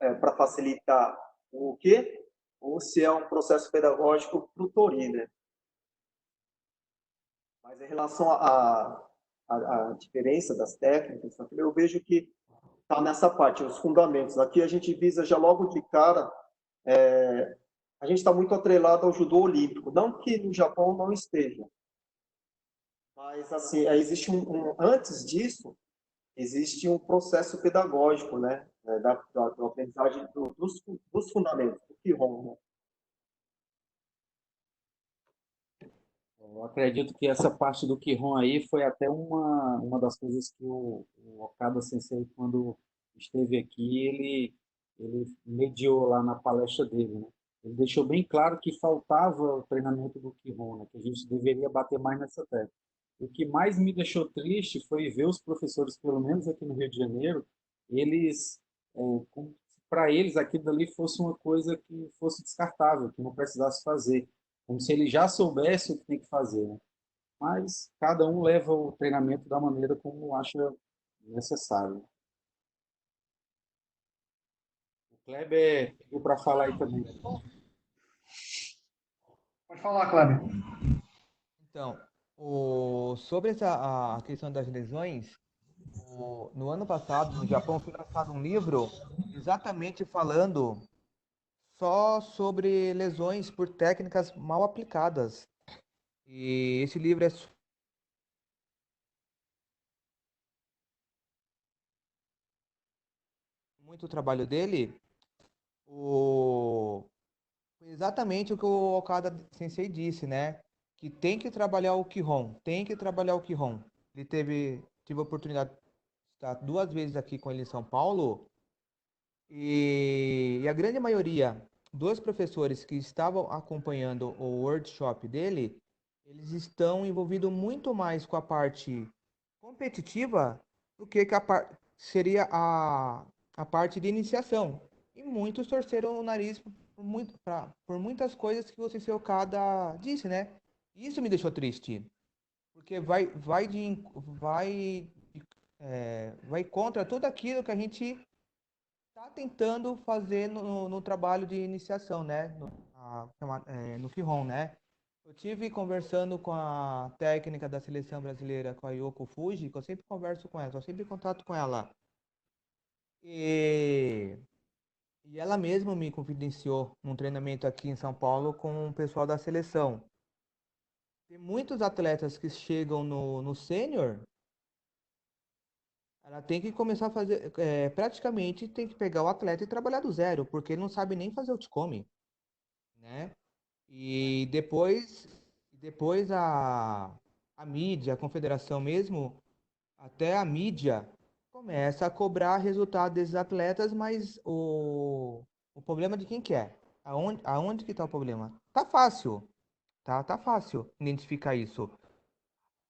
é para facilitar o quê ou se é um processo pedagógico para o Tori, né? Mas em relação à diferença das técnicas, eu vejo que está nessa parte, os fundamentos. Aqui a gente visa já logo de cara, a gente está muito atrelado ao judô olímpico. Não que no Japão não esteja, mas assim, existe antes disso, existe um processo pedagógico, né? Da aprendizagem dos fundamentos, do Kihon, né? Eu acredito que essa parte do Kihon aí foi até uma das coisas que o Okada Sensei, quando esteve aqui, ele mediou lá na palestra dele, né? Ele deixou bem claro que faltava o treinamento do Kihon, né? Que a gente deveria bater mais nessa tecla. O que mais me deixou triste foi ver os professores, pelo menos aqui no Rio de Janeiro, eles, para eles, aquilo dali fosse uma coisa que fosse descartável, que não precisasse fazer, como se ele já soubesse o que tem que fazer, né? Mas cada um leva o treinamento da maneira como acha necessário. O Kleber pediu para falar aí também. Pode falar, Kleber. Então, sobre a questão das lesões, no ano passado, no Japão, foi lançado um livro exatamente falando só sobre lesões por técnicas mal aplicadas. E esse livro é muito o trabalho dele. O Foi exatamente o que o Okada Sensei disse, né? Que tem que trabalhar o Kihon, tem que trabalhar o Kihon. Tive a oportunidade de estar 2 vezes aqui com ele em São Paulo e a grande maioria dos professores que estavam acompanhando o workshop dele, eles estão envolvidos muito mais com a parte competitiva do que seria a parte de iniciação. E muitos torceram o nariz por muitas coisas que o Sensei Okada disse, né? Isso me deixou triste, porque vai contra tudo aquilo que a gente está tentando fazer no trabalho de iniciação, né? No Kihon, né? Eu tive conversando com a técnica da seleção brasileira, com a Yoko Fuji, que eu sempre converso com ela, estou sempre em contato com ela. E, e ela mesma me confidenciou num treinamento aqui em São Paulo com o pessoal da seleção. Tem muitos atletas que chegam no sênior, ela tem que começar a fazer, praticamente tem que pegar o atleta e trabalhar do zero, porque ele não sabe nem fazer o Uchikomi, né? E depois a mídia, a confederação mesmo, até a mídia começa a cobrar resultado desses atletas, mas o problema de quem que é? Aonde que está o problema? Tá fácil, tá? Tá fácil identificar isso.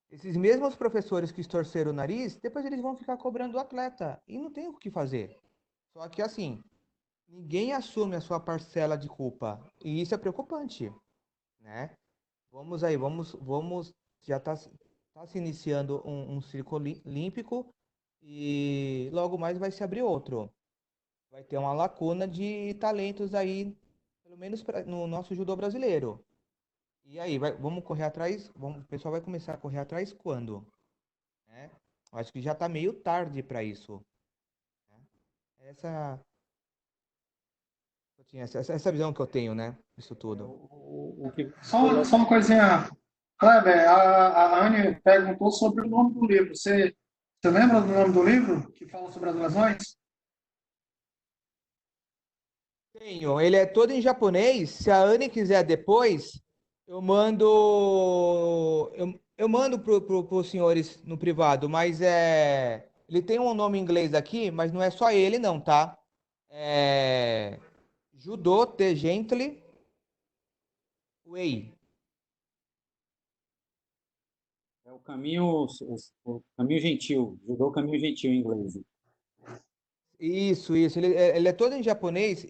Esses mesmos professores que estorceram o nariz, depois eles vão ficar cobrando o atleta e não tem o que fazer. Só que assim, ninguém assume a sua parcela de culpa e isso é preocupante, né? Vamos aí, vamos, já tá se iniciando um ciclo olímpico e logo mais vai se abrir outro. Vai ter uma lacuna de talentos aí, pelo menos no nosso judô brasileiro. E aí, vamos correr atrás? O pessoal vai começar a correr atrás quando? Né? Eu acho que já está meio tarde para isso. Né? Essa, essa visão que eu tenho, né? Isso tudo. Só uma coisinha. Kleber, a Anne perguntou sobre o nome do livro. Você lembra do nome do livro que fala sobre as lesões? Tenho, ele é todo em japonês. Se a Anne quiser depois, eu mando para os senhores no privado, mas ele tem um nome em inglês aqui, mas não é só ele não, tá? É Judô The Gently Way. É o caminho gentil, judô caminho gentil em inglês. Isso. Ele é todo em japonês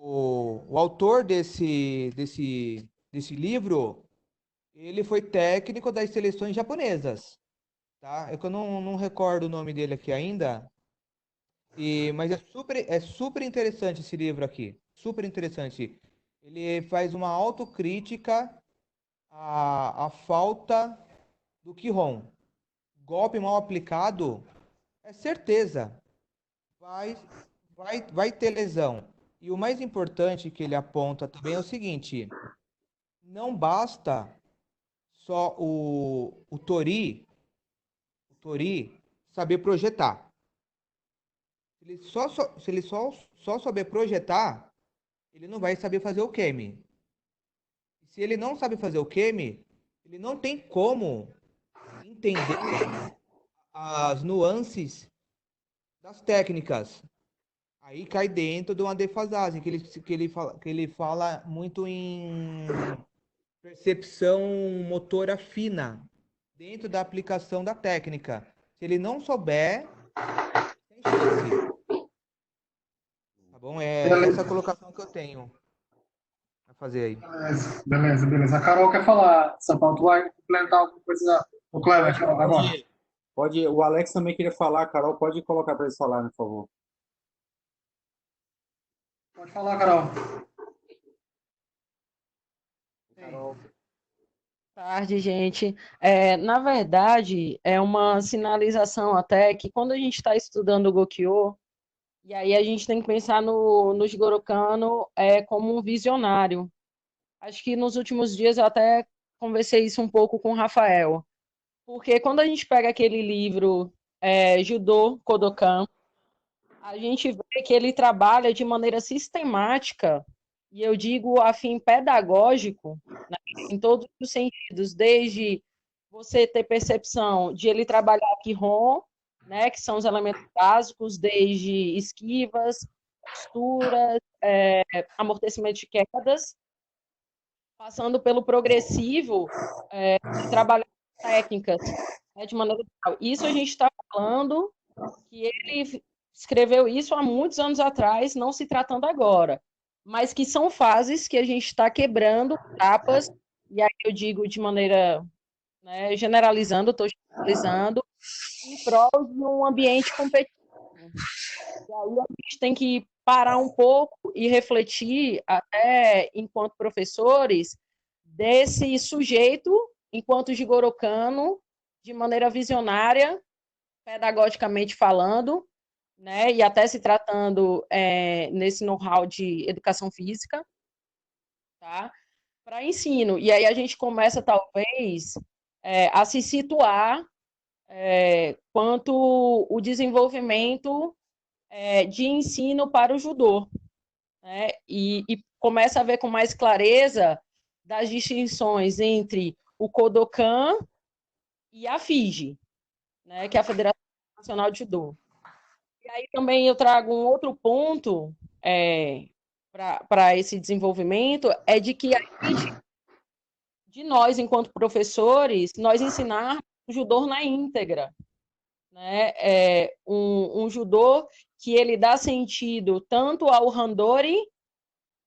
o autor desse livro, ele foi técnico das seleções japonesas, tá? É que eu não recordo o nome dele aqui ainda, mas é super interessante esse livro aqui, super interessante. Ele faz uma autocrítica à falta do Kihon. Golpe mal aplicado, é certeza, vai, vai ter lesão. E o mais importante que ele aponta também é o seguinte: não basta só o Tori saber projetar. Se ele só souber projetar, ele não vai saber fazer o Kemi. Se ele não sabe fazer o Kemi, ele não tem como entender as nuances das técnicas. Aí cai dentro de uma defasagem, que ele fala muito em percepção motora fina dentro da aplicação da técnica. Se ele não souber, tem chance. Tá bom? É essa colocação que eu tenho a fazer aí. Beleza. A Carol quer falar, Sapão. Tu vai complementar alguma coisa do Kleber agora? Pode, o Alex também queria falar, Carol, pode colocar para eles falarem, por favor. Pode falar, Carol. Carol. Tarde, gente. Na verdade, é uma sinalização até que quando a gente está estudando o Gokyo, e aí a gente tem que pensar no Jigoro Kano como um visionário. Acho que nos últimos dias eu até conversei isso um pouco com o Rafael, porque quando a gente pega aquele livro Judô Kodokan, a gente vê que ele trabalha de maneira sistemática, e eu digo a fim pedagógico, né, em todos os sentidos, desde você ter percepção de ele trabalhar Quirón, né, que são os elementos básicos, desde esquivas, posturas, amortecimento de quedas, passando pelo progressivo, de trabalhar técnicas, né, de maneira geral. Isso a gente está falando que ele escreveu isso há muitos anos atrás, não se tratando agora, mas que são fases que a gente está quebrando etapas, e aí eu digo de maneira, né, generalizando, estou generalizando, em prol de um ambiente competitivo. E aí a gente tem que parar um pouco e refletir, até enquanto professores, desse sujeito, enquanto Jigoro Kano, de maneira visionária, pedagogicamente falando, né, e até se tratando nesse know-how de educação física, tá, para ensino. E aí a gente começa, talvez, a se situar quanto o desenvolvimento de ensino para o judô, né, e começa a ver com mais clareza das distinções entre o Kodokan e a FIJI, né, que é a Federação Nacional de Judô. E aí também eu trago um outro ponto para esse desenvolvimento, é de que a gente, de nós, enquanto professores, nós ensinar o judô na íntegra, né? Um judô que ele dá sentido tanto ao Handori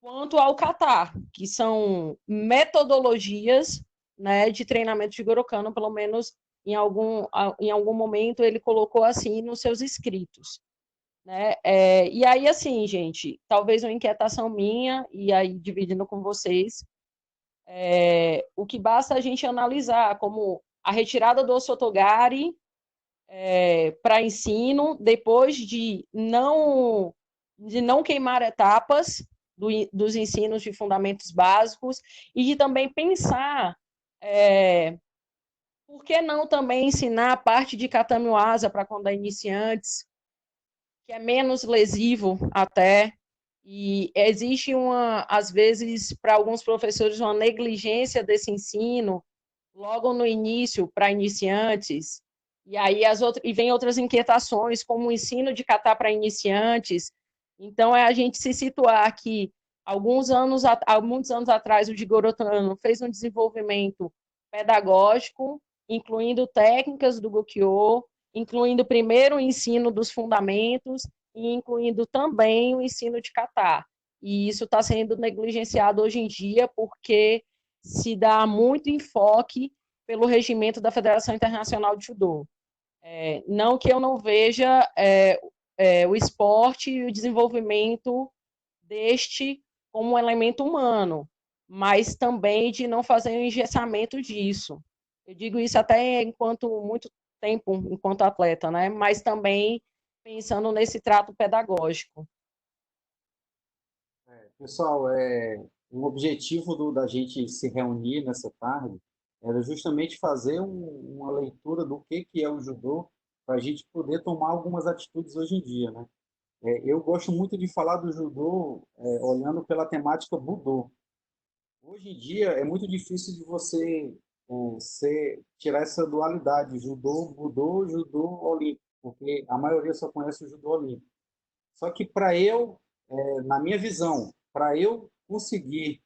quanto ao Kata, que são metodologias, né, de treinamento de Jigoro Kano, pelo menos em algum momento ele colocou assim nos seus escritos. Né? E aí, assim, gente, talvez uma inquietação minha, e aí dividindo com vocês, o que basta a gente analisar como a retirada do Sotogari para ensino, depois de não queimar etapas dos ensinos de fundamentos básicos, e de também pensar por que não também ensinar a parte de Katami Waza para quando é iniciantes, que é menos lesivo até, e existe às vezes, para alguns professores, uma negligência desse ensino, logo no início, para iniciantes, e aí vem outras inquietações, como o ensino de kata para iniciantes. Então, a gente se situar que, há muitos anos atrás, o Jigoro Kano fez um desenvolvimento pedagógico, incluindo técnicas do Gokyo, incluindo primeiro o ensino dos fundamentos e incluindo também o ensino de kata. E isso está sendo negligenciado hoje em dia porque se dá muito enfoque pelo regimento da Federação Internacional de Judô. Não que eu não veja o esporte e o desenvolvimento deste como um elemento humano, mas também de não fazer um engessamento disso. Eu digo isso até muito tempo, enquanto atleta, né? Mas também pensando nesse trato pedagógico. Pessoal, um objetivo da gente se reunir nessa tarde era justamente fazer uma leitura do que é o judô, para a gente poder tomar algumas atitudes hoje em dia, né? Eu gosto muito de falar do judô olhando pela temática budô. Hoje em dia é muito difícil de você tirar essa dualidade, judô, budô, judô olímpico, porque a maioria só conhece o judô olímpico. Só que na minha visão, para eu conseguir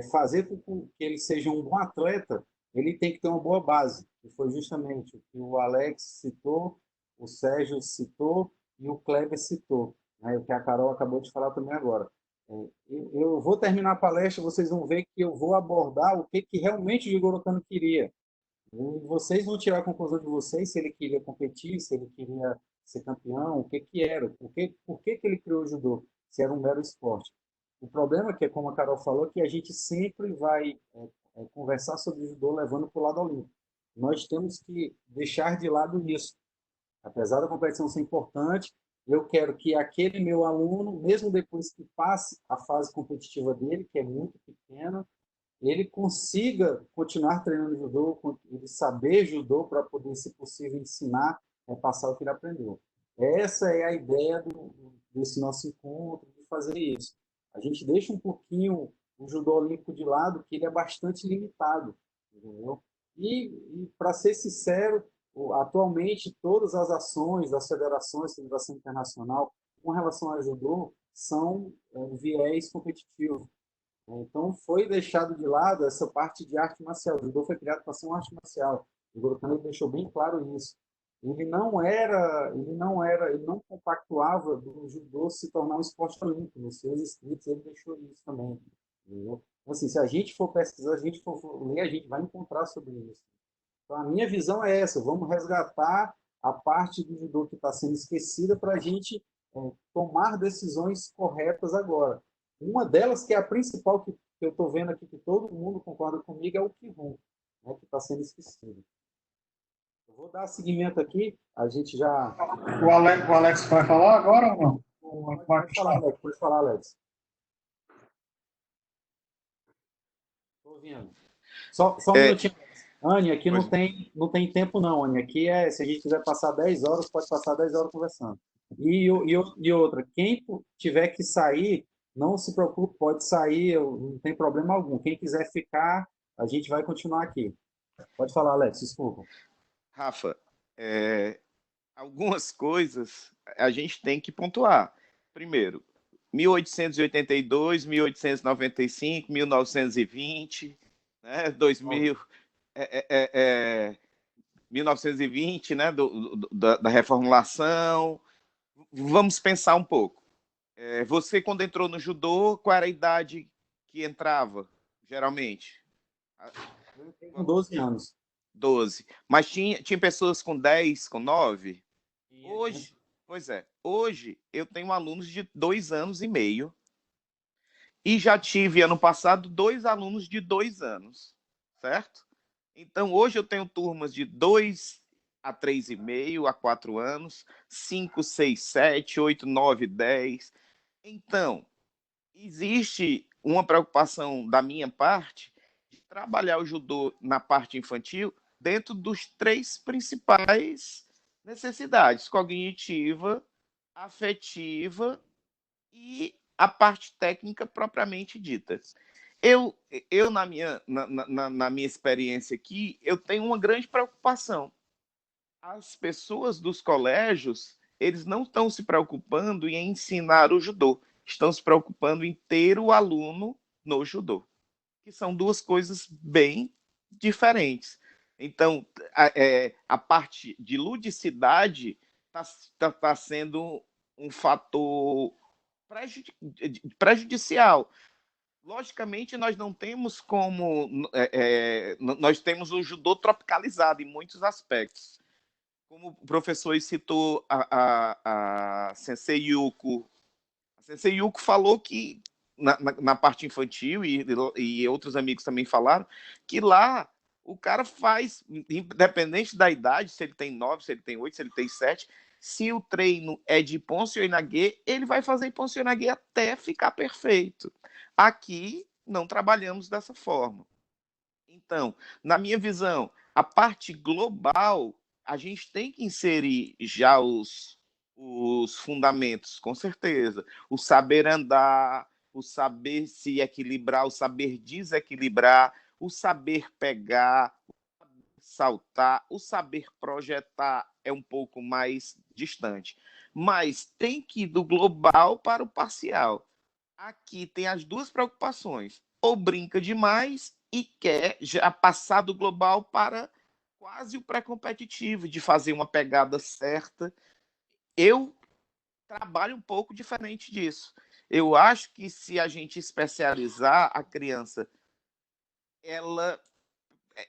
fazer com que ele seja um bom atleta, ele tem que ter uma boa base, que foi justamente o que o Alex citou, o Sérgio citou e o Kleber citou, né? O que a Carol acabou de falar também agora. Eu vou terminar a palestra, vocês vão ver que eu vou abordar o que realmente o Jigoro Kano queria. E vocês vão tirar a conclusão de vocês se ele queria competir, se ele queria ser campeão, o que era, por que ele criou o judô, se era um mero esporte. O problema é que, como a Carol falou, que a gente sempre vai conversar sobre o judô levando para o lado olímpico. Nós temos que deixar de lado isso. Apesar da competição ser importante, eu quero que aquele meu aluno, mesmo depois que passe a fase competitiva dele, que é muito pequena, ele consiga continuar treinando judô, ele saber judô para poder, se possível, ensinar, passar o que ele aprendeu. Essa é a ideia desse nosso encontro, de fazer isso. A gente deixa um pouquinho o judô olímpico de lado, que ele é bastante limitado, entendeu? E para ser sincero, atualmente todas as ações das federações, Federação Internacional, com relação ao judô, são viés competitivo. Então foi deixado de lado essa parte de arte marcial. O judô foi criado para ser uma arte marcial. O Gorokan deixou bem claro isso. Ele não compactuava do judô se tornar um esporte olímpico. Nos seus escritos ele deixou isso também. Entendeu? Então, assim, se a gente for pesquisar, a gente for ler, a gente vai encontrar sobre isso. Então, a minha visão é essa: vamos resgatar a parte do judô que está sendo esquecida para a gente tomar decisões corretas agora. Uma delas, que é a principal que eu estou vendo aqui, que todo mundo concorda comigo, é o Kihon, né, que está sendo esquecido. Eu vou dar seguimento aqui, a gente já... O Alex vai falar agora ou não? Pode falar, Alex. Estou ouvindo. Só um minutinho. Anny, aqui não tem tempo não, Anny. Aqui se a gente quiser passar 10 horas, pode passar 10 horas conversando. E outra, quem tiver que sair, não se preocupe, pode sair, não tem problema algum. Quem quiser ficar, a gente vai continuar aqui. Pode falar, Alex, desculpa. Rafa, algumas coisas a gente tem que pontuar. Primeiro, 1882, 1895, 1920, né, 2000... 1920, né, da reformulação. Vamos pensar um pouco. Você, quando entrou no judô, qual era a idade que entrava, geralmente? Com 12 anos. 12. Mas tinha pessoas com 10, com 9? Hoje, hoje eu tenho alunos de 2 anos e meio e já tive, ano passado, 2 alunos de 2 anos, certo? Então, hoje eu tenho turmas de 2 a 3,5 a 4 anos, 5, 6, 7, 8, 9, 10. Então, existe uma preocupação da minha parte de trabalhar o judô na parte infantil dentro dos 3 principais necessidades: cognitiva, afetiva e a parte técnica propriamente dita. Eu na minha experiência aqui, eu tenho uma grande preocupação. As pessoas dos colégios, eles não estão se preocupando em ensinar o judô, estão se preocupando em ter o aluno no judô, que são 2 coisas bem diferentes. Então, a parte de ludicidade está sendo um fator prejudicial. Logicamente, nós não temos como... nós temos o judô tropicalizado em muitos aspectos. Como o professor citou a Sensei Yuko. A Sensei Yuko falou que, na parte infantil, e outros amigos também falaram, que lá o cara faz, independente da idade, se ele tem 9, se ele tem 8, se ele tem 7, se o treino é de Ipponse Oinage, ele vai fazer Ipponse Oinage até ficar perfeito. Aqui, não trabalhamos dessa forma. Então, na minha visão, a parte global, a gente tem que inserir já os fundamentos, com certeza. O saber andar, o saber se equilibrar, o saber desequilibrar, o saber pegar, o saber saltar, o saber projetar é um pouco mais distante. Mas tem que ir do global para o parcial. Aqui tem as 2 preocupações: ou brinca demais e quer já passar do global para quase o pré-competitivo, de fazer uma pegada certa. Eu trabalho um pouco diferente disso. Eu acho que se a gente especializar a criança,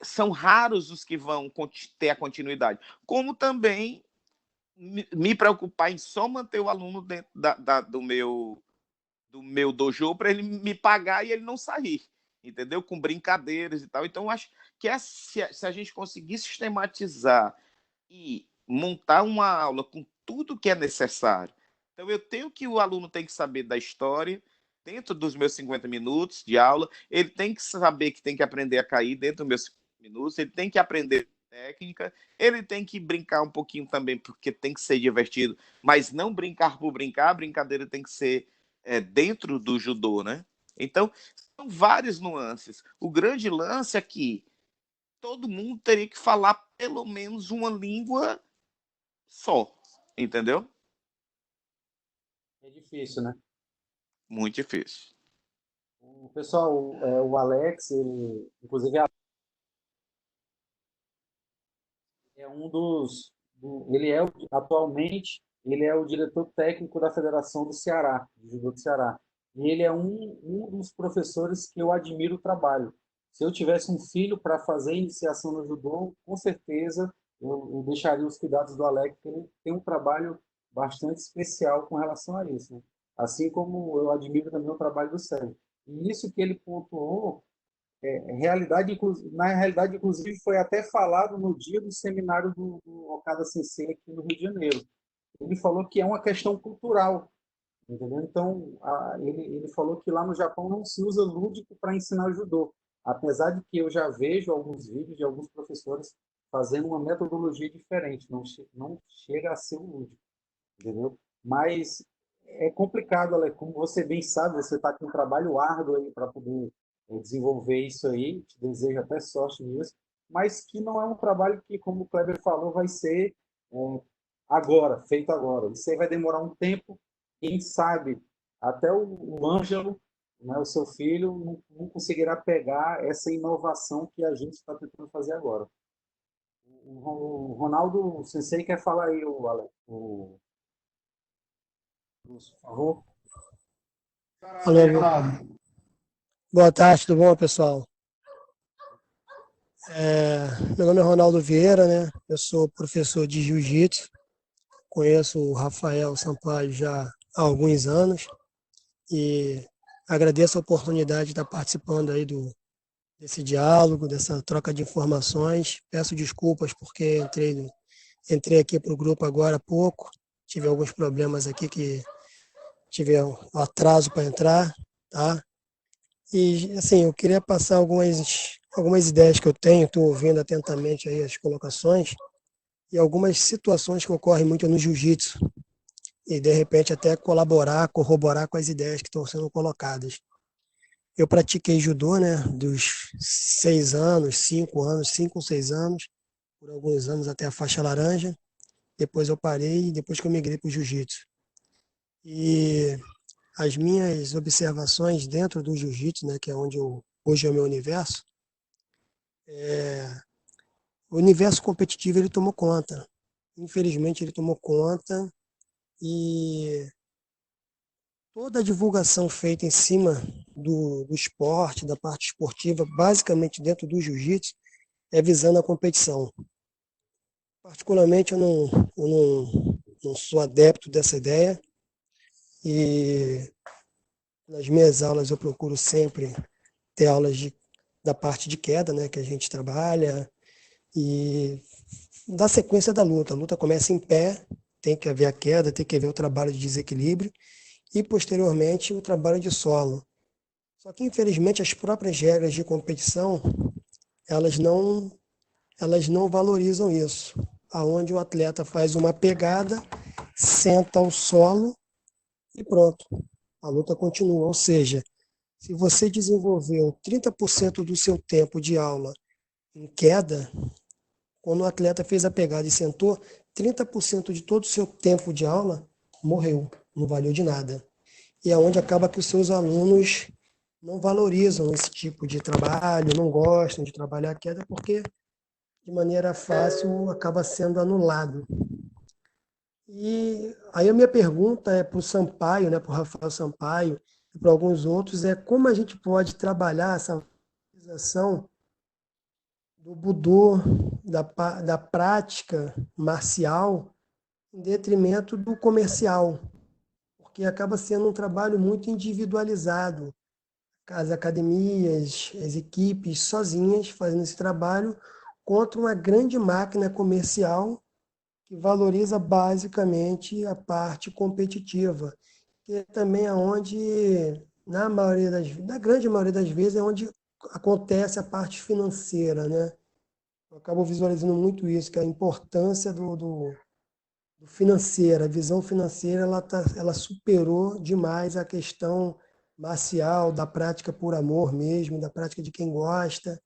são raros os que vão ter a continuidade. Como também me preocupar em só manter o aluno dentro do meu dojo para ele me pagar e ele não sair, entendeu? Com brincadeiras e tal. Então, eu acho que se a gente conseguir sistematizar e montar uma aula com tudo que é necessário. Então, o aluno tem que saber da história dentro dos meus 50 minutos de aula, ele tem que saber que tem que aprender a cair dentro dos meus 50 minutos, ele tem que aprender técnica, ele tem que brincar um pouquinho também, porque tem que ser divertido, mas não brincar por brincar, a brincadeira tem que ser dentro do judô, né? Então, são várias nuances. O grande lance é que todo mundo teria que falar pelo menos uma língua só, entendeu? É difícil, né? Muito difícil. O pessoal, o Alex, ele, inclusive, é um ele é atualmente ele é o diretor técnico da Federação do Ceará, do Judô do Ceará. E ele é um dos professores que eu admiro o trabalho. Se eu tivesse um filho para fazer iniciação no judô, com certeza eu deixaria os cuidados do Alex, porque ele tem um trabalho bastante especial com relação a isso, né? Assim como eu admiro também o trabalho do Sérgio. E isso que ele pontuou na realidade, inclusive, foi até falado no dia do seminário do Okada Sensei aqui no Rio de Janeiro. Ele falou que é uma questão cultural, entendeu? Então, ele falou que lá no Japão não se usa lúdico para ensinar judô, apesar de que eu já vejo alguns vídeos de alguns professores fazendo uma metodologia diferente, não chega a ser o lúdico, entendeu? Mas é complicado, Ale, como você bem sabe, você está com um trabalho árduo aí para poder desenvolver isso aí, te desejo até sorte nisso, mas que não é um trabalho que, como o Kleber falou, vai ser é, agora, feito agora. Isso aí vai demorar um tempo, quem sabe até o Ângelo, né, o seu filho, não conseguirá pegar essa inovação que a gente está tentando fazer agora. O Ronaldo Sensei quer falar aí, o Alex, por favor. Alô, Ronaldo. Boa tarde, tudo bom, pessoal? Meu nome é Ronaldo Vieira, né? Eu sou professor de Jiu-Jitsu, conheço o Rafael Sampaio já há alguns anos e agradeço a oportunidade de estar participando aí desse diálogo, dessa troca de informações. Peço desculpas porque entrei aqui para o grupo agora há pouco, tive alguns problemas aqui que tive um atraso para entrar, tá? E, assim, eu queria passar algumas ideias que eu tenho, estou ouvindo atentamente aí as colocações, e algumas situações que ocorrem muito no jiu-jitsu, e de repente até colaborar, corroborar com as ideias que estão sendo colocadas. Eu pratiquei judô, né, dos 6 anos, 5 anos, 5 ou 6 anos, por alguns anos até a faixa laranja, depois eu parei, depois que eu migrei para o jiu-jitsu. E as minhas observações dentro do jiu-jitsu, né, que é onde hoje é o meu universo, o universo competitivo ele tomou conta. Infelizmente ele tomou conta e toda a divulgação feita em cima do esporte, da parte esportiva, basicamente dentro do jiu-jitsu, é visando a competição. Particularmente eu não sou adepto dessa ideia e nas minhas aulas eu procuro sempre ter aulas da parte de queda, né, que a gente trabalha, e da sequência da luta. A luta começa em pé, tem que haver a queda, tem que haver o trabalho de desequilíbrio e, posteriormente, o trabalho de solo. Só que, infelizmente, as próprias regras de competição, elas não valorizam isso. Aonde o atleta faz uma pegada, senta ao solo e pronto. A luta continua. Ou seja, se você desenvolveu 30% do seu tempo de aula em queda, quando o atleta fez a pegada e sentou, 30% de todo o seu tempo de aula morreu, não valeu de nada. E é onde acaba que os seus alunos não valorizam esse tipo de trabalho, não gostam de trabalhar a queda, porque de maneira fácil acaba sendo anulado. E aí a minha pergunta é para o Sampaio, né, para o Rafael Sampaio e para alguns outros, é como a gente pode trabalhar essa valorização do Budô, da prática marcial, em detrimento do comercial, porque acaba sendo um trabalho muito individualizado. As academias, as equipes sozinhas fazendo esse trabalho contra uma grande máquina comercial que valoriza basicamente a parte competitiva, que é também aonde, na grande maioria das vezes, é onde acontece a parte financeira, né? eu acabo visualizando muito isso, que é a importância do financeiro, a visão financeira, ela superou demais a questão marcial, da prática por amor mesmo, da prática de quem gosta.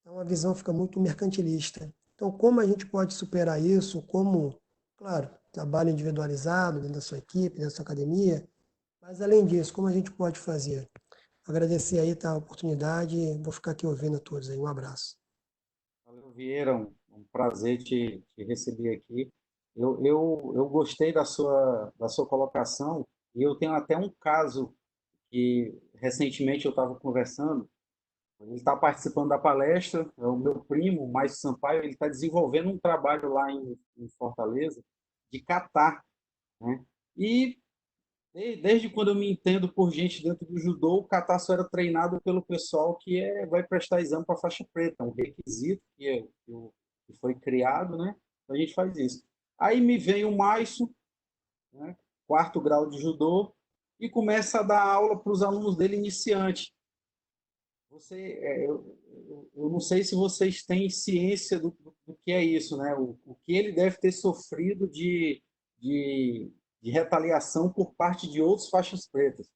Então a visão fica muito mercantilista. Então, como a gente pode superar isso? Como, claro, trabalho individualizado dentro da sua equipe, dentro da sua academia, mas além disso, como a gente pode fazer? Agradecer aí tá, a oportunidade, vou ficar aqui ouvindo a todos aí. Um abraço. Valeu, Vieira, um prazer te receber aqui. Eu gostei da sua colocação e eu tenho até um caso que recentemente eu estava conversando. Ele está participando da palestra, é o meu primo, o Márcio Sampaio, ele está desenvolvendo um trabalho lá em Fortaleza de catar, né? E desde quando eu me entendo por gente dentro do judô, o kata só era treinado pelo pessoal que vai prestar exame para faixa preta, é um requisito que foi criado, né? A gente faz isso. Aí me vem o Maiso, né? Quarto grau de judô, e começa a dar aula para os alunos dele iniciante. Eu não sei se vocês têm ciência do que é isso, né? O que ele deve ter sofrido de, de retaliação por parte de outros faixas pretas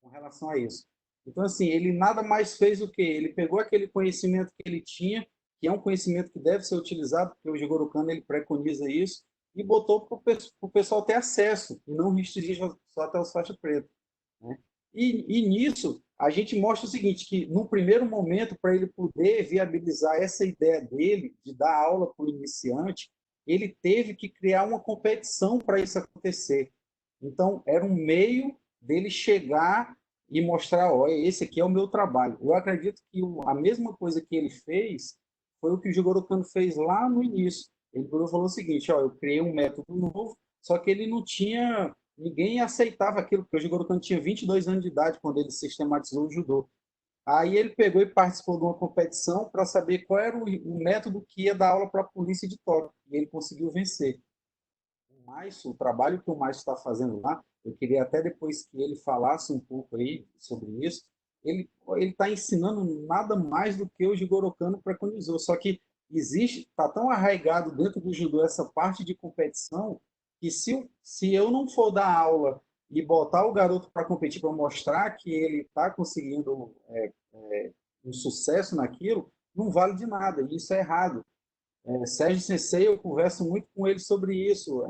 com relação a isso. Então, assim, ele nada mais fez o quê? Ele pegou aquele conhecimento que ele tinha, que é um conhecimento que deve ser utilizado, porque o Jigoro Kano ele preconiza isso, e botou para o pessoal ter acesso, e não restringir só até os faixas pretas, né? E nisso, a gente mostra o seguinte, que no primeiro momento, para ele poder viabilizar essa ideia dele, de dar aula para o iniciante, ele teve que criar uma competição para isso acontecer. Então, era um meio dele chegar e mostrar, olha, esse aqui é o meu trabalho. Eu acredito que a mesma coisa que ele fez foi o que o Jigoro Kano fez lá no início. Ele falou o seguinte, ó, eu criei um método novo, só que ele não tinha ninguém aceitava aquilo, porque o Jigoro Kano tinha 22 anos de idade quando ele sistematizou o judô. Aí ele pegou e participou de uma competição para saber qual era o método que ia dar aula para a polícia de Tóquio. E ele conseguiu vencer. O trabalho que o Márcio está fazendo lá, eu queria até depois que ele falasse um pouco aí sobre isso, ele está ensinando nada mais do que o Jigoro Kano preconizou. Só que está tão arraigado dentro do judô essa parte de competição que se eu não for dar aula e botar o garoto para competir, para mostrar que ele está conseguindo um sucesso naquilo, não vale de nada. E isso é errado. Sérgio Sensei, eu converso muito com ele sobre isso.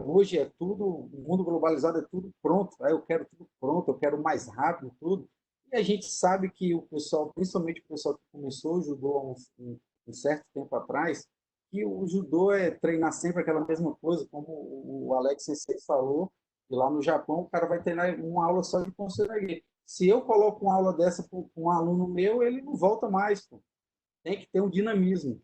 Hoje é tudo, o mundo globalizado é tudo pronto. Eu quero tudo pronto, eu quero mais rápido tudo. E a gente sabe que o pessoal, principalmente o pessoal que começou o judô há um certo tempo atrás, que o judô é treinar sempre aquela mesma coisa, como o Alex Sensei falou, que lá no Japão o cara vai treinar uma aula só de Konserai. Se eu coloco uma aula dessa para um aluno meu, ele não volta mais. Pô. Tem que ter um dinamismo.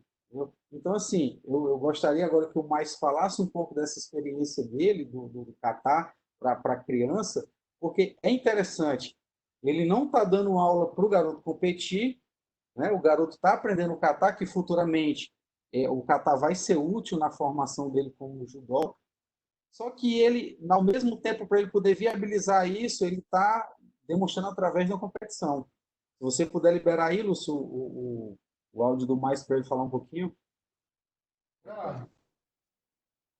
Então, assim, eu gostaria agora que o Mais falasse um pouco dessa experiência dele, do Catar, para a criança, porque é interessante. Ele não está dando aula para o garoto competir, né? O garoto está aprendendo o Catar, que futuramente o Catar vai ser útil na formação dele como judô. Só que ele, ao mesmo tempo, para ele poder viabilizar isso, ele está demonstrando através da competição. Se você puder liberar aí, Lúcio, o áudio do Mais para ele falar um pouquinho. Ah,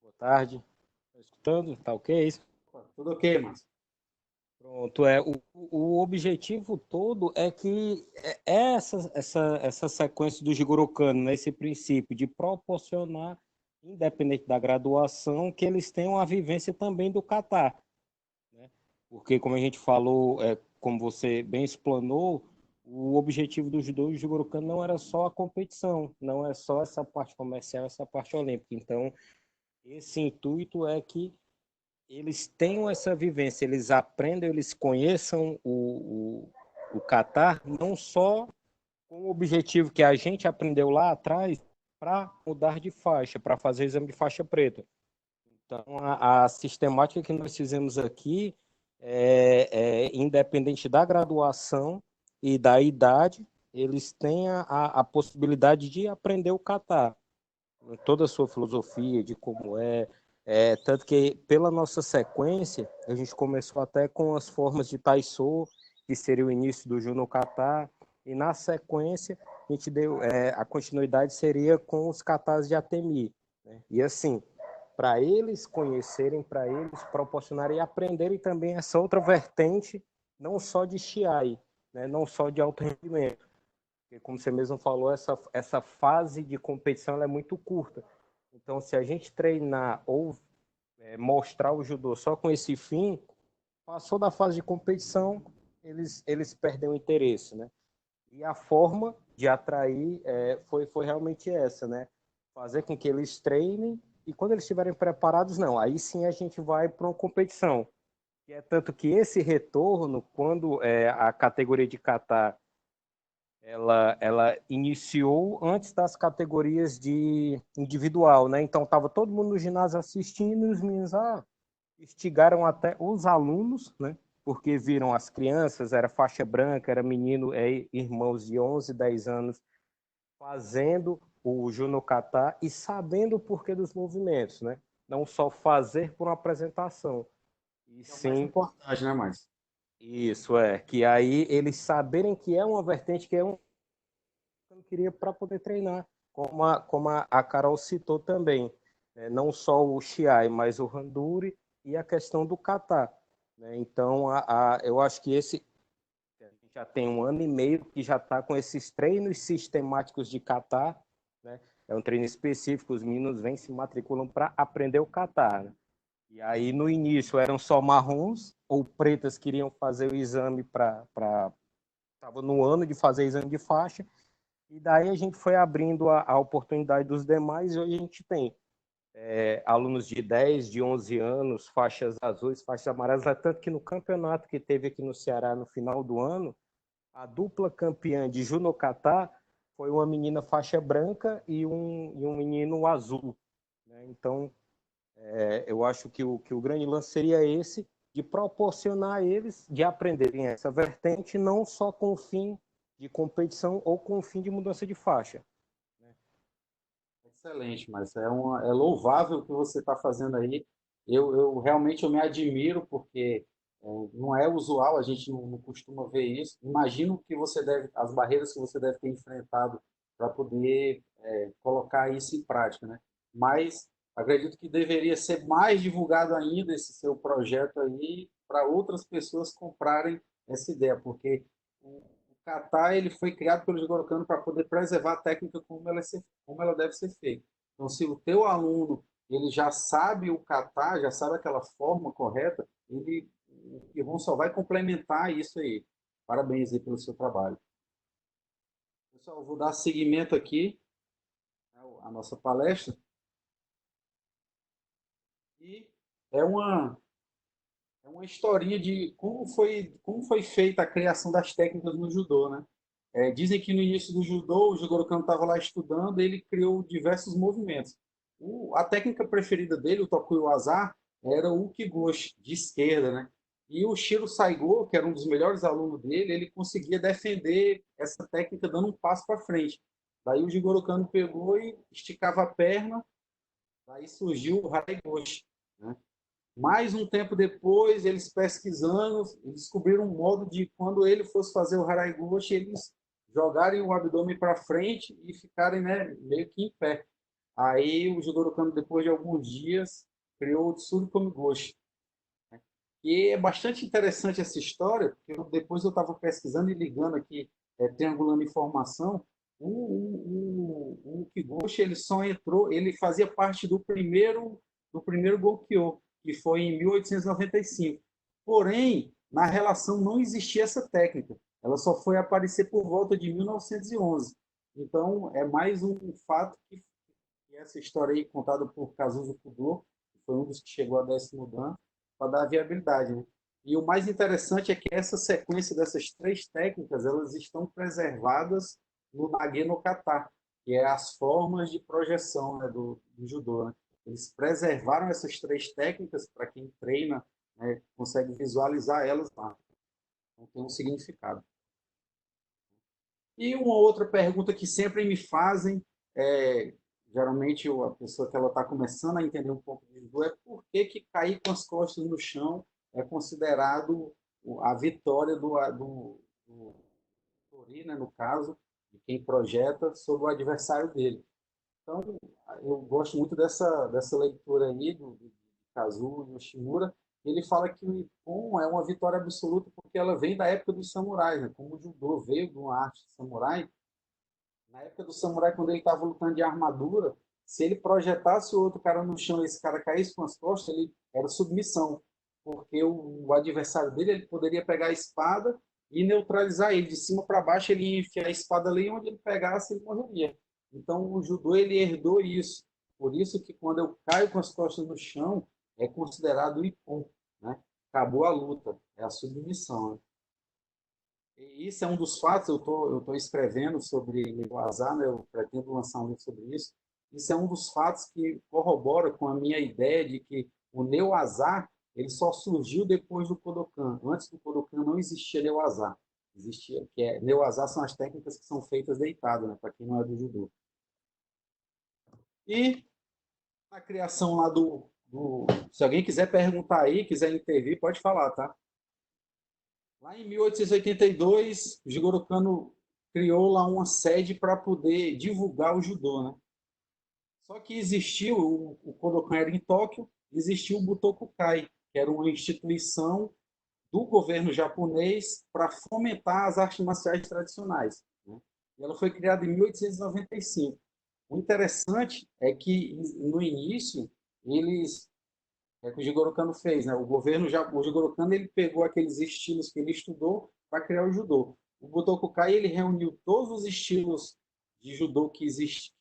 Boa tarde. Tá escutando? Tá ok? Tudo ok, Márcio. Pronto. O objetivo todo é que essa sequência do Jigoro Kano, né, esse princípio de proporcionar, independente da graduação, que eles tenham a vivência também do kata, né? Porque, como a gente falou, como você bem explanou, o objetivo do judô e do Jigoro Kano não era só a competição, não é só essa parte comercial, essa parte olímpica. Então, esse intuito é que eles tenham essa vivência, eles aprendam, eles conheçam o kata, não só com o objetivo que a gente aprendeu lá atrás para mudar de faixa, para fazer exame de faixa preta. Então, a sistemática que nós fizemos aqui independente da graduação e da idade, eles têm a possibilidade de aprender o kata, toda a sua filosofia, de como tanto que pela nossa sequência, a gente começou até com as formas de Taiso, que seria o início do Juno Kata, e na sequência a gente deu, a continuidade seria com os katas de Atemi, né? E assim, para eles conhecerem, para eles proporcionarem e aprenderem também essa outra vertente, não só de Shiai, né? Não só de alto rendimento. Porque, como você mesmo falou, essa fase de competição ela é muito curta. Então, se a gente treinar ou mostrar o judô só com esse fim, passou da fase de competição, eles perdem o interesse, né? E a forma de atrair foi realmente essa, né? Fazer com que eles treinem e quando eles estiverem preparados, não. Aí sim a gente vai para uma competição. E é tanto que esse retorno, quando a categoria de kata ela iniciou antes das categorias de individual, né? Então estava todo mundo no ginásio assistindo e os meninos instigaram até os alunos, né? Porque viram as crianças, era faixa branca, era menino, irmãos de 11, 10 anos, fazendo o Junokata e sabendo o porquê dos movimentos, né? Não só fazer por uma apresentação, e É o mais sim... importante, né, Márcio? Isso, que aí eles saberem que é uma vertente, que é um que eu queria para poder treinar, como a Carol citou também, né? Não só o Shiai, mas o Handuri e a questão do kata, né? Então, eu acho que a gente já tem 1 ano e meio que já está com esses treinos sistemáticos de kata, né? É um treino específico, os meninos vêm, se matriculam para aprender o kata, né? E aí, no início, eram só marrons ou pretas que queriam fazer o exame estava no ano de fazer exame de faixa, e daí a gente foi abrindo a oportunidade dos demais, e hoje a gente tem alunos de 10, de 11 anos, faixas azuis, faixas amarelas, tanto que no campeonato que teve aqui no Ceará no final do ano, a dupla campeã de Junokata foi uma menina faixa branca e um menino azul, né? Então, eu acho que o grande lance seria esse, de proporcionar a eles de aprenderem essa vertente, não só com o fim de competição ou com o fim de mudança de faixa. Excelente, mas é louvável o que você está fazendo aí. Eu realmente me admiro porque não é usual, a gente não costuma ver isso. Imagino que as barreiras que você deve ter enfrentado para poder colocar isso em prática, né? Mas acredito que deveria ser mais divulgado ainda esse seu projeto aí para outras pessoas comprarem essa ideia, porque o kata ele foi criado pelo Jigoro Kano para poder preservar a técnica como ela deve ser feita. Então, se o teu aluno ele já sabe o kata, já sabe aquela forma correta, o Kihon só vai complementar isso aí. Parabéns aí pelo seu trabalho. Pessoal, eu vou dar seguimento aqui à nossa palestra. E é uma historinha de como foi feita a criação das técnicas no judô, né? Dizem que no início do judô, o Jigoro Kano estava lá estudando, ele criou diversos movimentos. A técnica preferida dele, o Tokuyo Waza, era o Ukigoshi, de esquerda, né? E o Shiro Saigo, que era um dos melhores alunos dele, ele conseguia defender essa técnica dando um passo para frente. Daí o Jigoro Kano pegou e esticava a perna, daí surgiu o Haraigoshi, né? Mais um tempo depois, eles pesquisando, eles descobriram um modo de, quando ele fosse fazer o Haraigoshi, eles jogarem o abdômen para frente e ficarem, né, meio que em pé. Aí o Jigoro Kano, depois de alguns dias, criou o Tsuri Komigoshi. E é bastante interessante essa história, porque depois eu estava pesquisando e ligando aqui, triangulando informação. O Ukigoshi, ele só entrou, ele fazia parte do primeiro Gokyo, que foi em 1895. Porém, na relação não existia essa técnica. Ela só foi aparecer por volta de 1911. Então, é mais um fato que essa história aí contada por Kazuzo Kudo, que foi um dos que chegou a dar esse mudança, para dar viabilidade, né? E o mais interessante é que essa sequência dessas três técnicas, elas estão preservadas no Nage no Kata, que é as formas de projeção, né, do judô, né? Eles preservaram essas três técnicas para quem treina, né, consegue visualizar elas lá. Então tem um significado. E uma outra pergunta que sempre me fazem, geralmente a pessoa que ela está começando a entender um pouco de judô, é por que cair com as costas no chão é considerado a vitória do Tori, né, no caso, de quem projeta sobre o adversário dele. Então, eu gosto muito dessa leitura aí do Kazuo Yoshimura. Ele fala que o Ippon é uma vitória absoluta porque ela vem da época dos samurais, né? Como o judô veio de uma arte samurai, na época do samurai, quando ele estava lutando de armadura, se ele projetasse o outro cara no chão e esse cara caísse com as costas, ele era submissão, porque o adversário dele ele poderia pegar a espada e neutralizar ele de cima para baixo, ele ia enfiar a espada ali onde ele pegasse, ele morreria. Então o judô ele herdou isso. Por isso que quando eu caio com as costas no chão, é considerado ippon, né? Acabou a luta, é a submissão, né? E isso é um dos fatos, eu tô escrevendo sobre o azar, né? Eu pretendo lançar um livro sobre isso. Isso é um dos fatos que corrobora com a minha ideia de que o neo-azar ele só surgiu depois do Kodokan. Antes do Kodokan não existia neo-azar. Existia, neo-azar são as técnicas que são feitas deitadas, né? Para quem não é do judô. E a criação lá se alguém quiser perguntar aí, quiser intervir, pode falar, tá? Lá em 1882, o Jigoro Kano criou lá uma sede para poder divulgar o judô, né? Só que existiu, o Kodokan era em Tóquio, existiu o Butokukai, que era uma instituição do governo japonês para fomentar as artes marciais tradicionais, né? E ela foi criada em 1895. O interessante é que, no início, eles é o que o Jigoro Kano fez, né? O Jigoro Kano ele pegou aqueles estilos que ele estudou para criar o judô. O Butokukai ele reuniu todos os estilos de judô de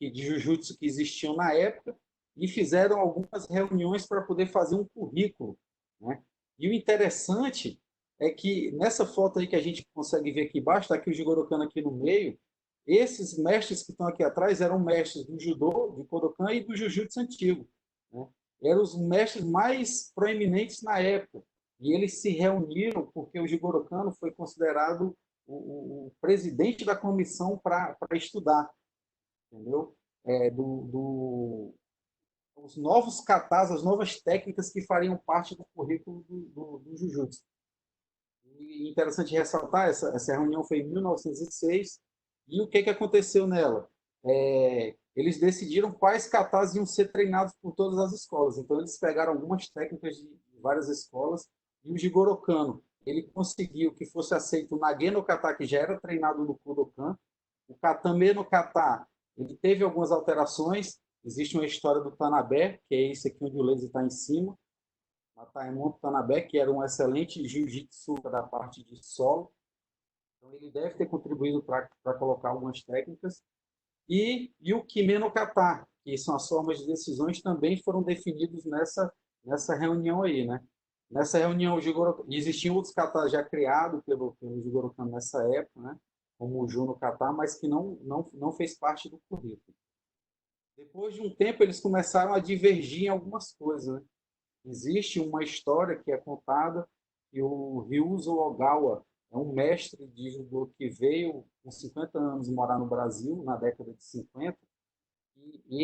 jiu-jitsu que existiam na época e fizeram algumas reuniões para poder fazer um currículo, né? E o interessante é que nessa foto aí que a gente consegue ver aqui embaixo, está aqui o Jigoro Kano aqui no meio, esses mestres que estão aqui atrás eram mestres do judô, de Kodokan e do jiu-jitsu antigo, né? Eram os mestres mais proeminentes na época. E eles se reuniram porque o Jigoro Kano foi considerado o presidente da comissão para estudar, entendeu? Os novos katas, as novas técnicas que fariam parte do currículo do Jiu-Jitsu. E interessante ressaltar, essa reunião foi em 1906, e o que aconteceu nela? Eles decidiram quais katas iam ser treinados por todas as escolas. Então, eles pegaram algumas técnicas de várias escolas, e o Jigoro Kano, ele conseguiu que fosse aceito o Nage no Kata, que já era treinado no Kodokan. O Katame no Kata, ele teve algumas alterações. Existe uma história do Tanabe, que é esse aqui onde o laser está em cima. Mataemon Tanabe, que era um excelente jiu-jitsu da parte de solo. Então, ele deve ter contribuído para colocar algumas técnicas. E o Kime no Kata, que são as formas de decisões, também foram definidos nessa reunião aí, né? Nessa reunião, existiam outros katas já criados pelo Jigoro Kano nessa época, né? Como o Ju no Kata, mas que não fez parte do currículo. Depois de um tempo, eles começaram a divergir em algumas coisas, né? Existe uma história que é contada que o Ryuzo Ogawa é um mestre de judô que veio com 50 anos morar no Brasil, na década de 50, e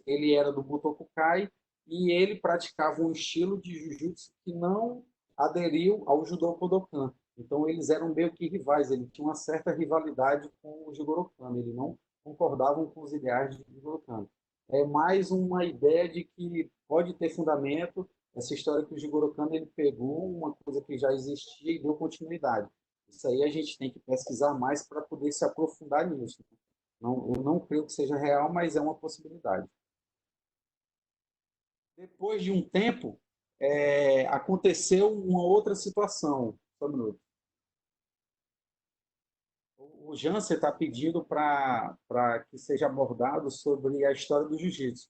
ele era do Butokukai e ele praticava um estilo de jiu-jitsu que não aderiu ao judô Kodokan. Então eles eram meio que rivais, ele tinha uma certa rivalidade com o Jigoro Kano, eles não concordavam com os ideais de Jigoro Kano. É mais uma ideia de que pode ter fundamento essa história que o Jigoro Kano ele pegou uma coisa que já existia e deu continuidade. Isso aí a gente tem que pesquisar mais para poder se aprofundar nisso. Não, eu não creio que seja real, mas é uma possibilidade. Depois de um tempo, aconteceu uma outra situação. Só um minuto. O Jansen está pedindo para que seja abordado sobre a história do jiu-jitsu.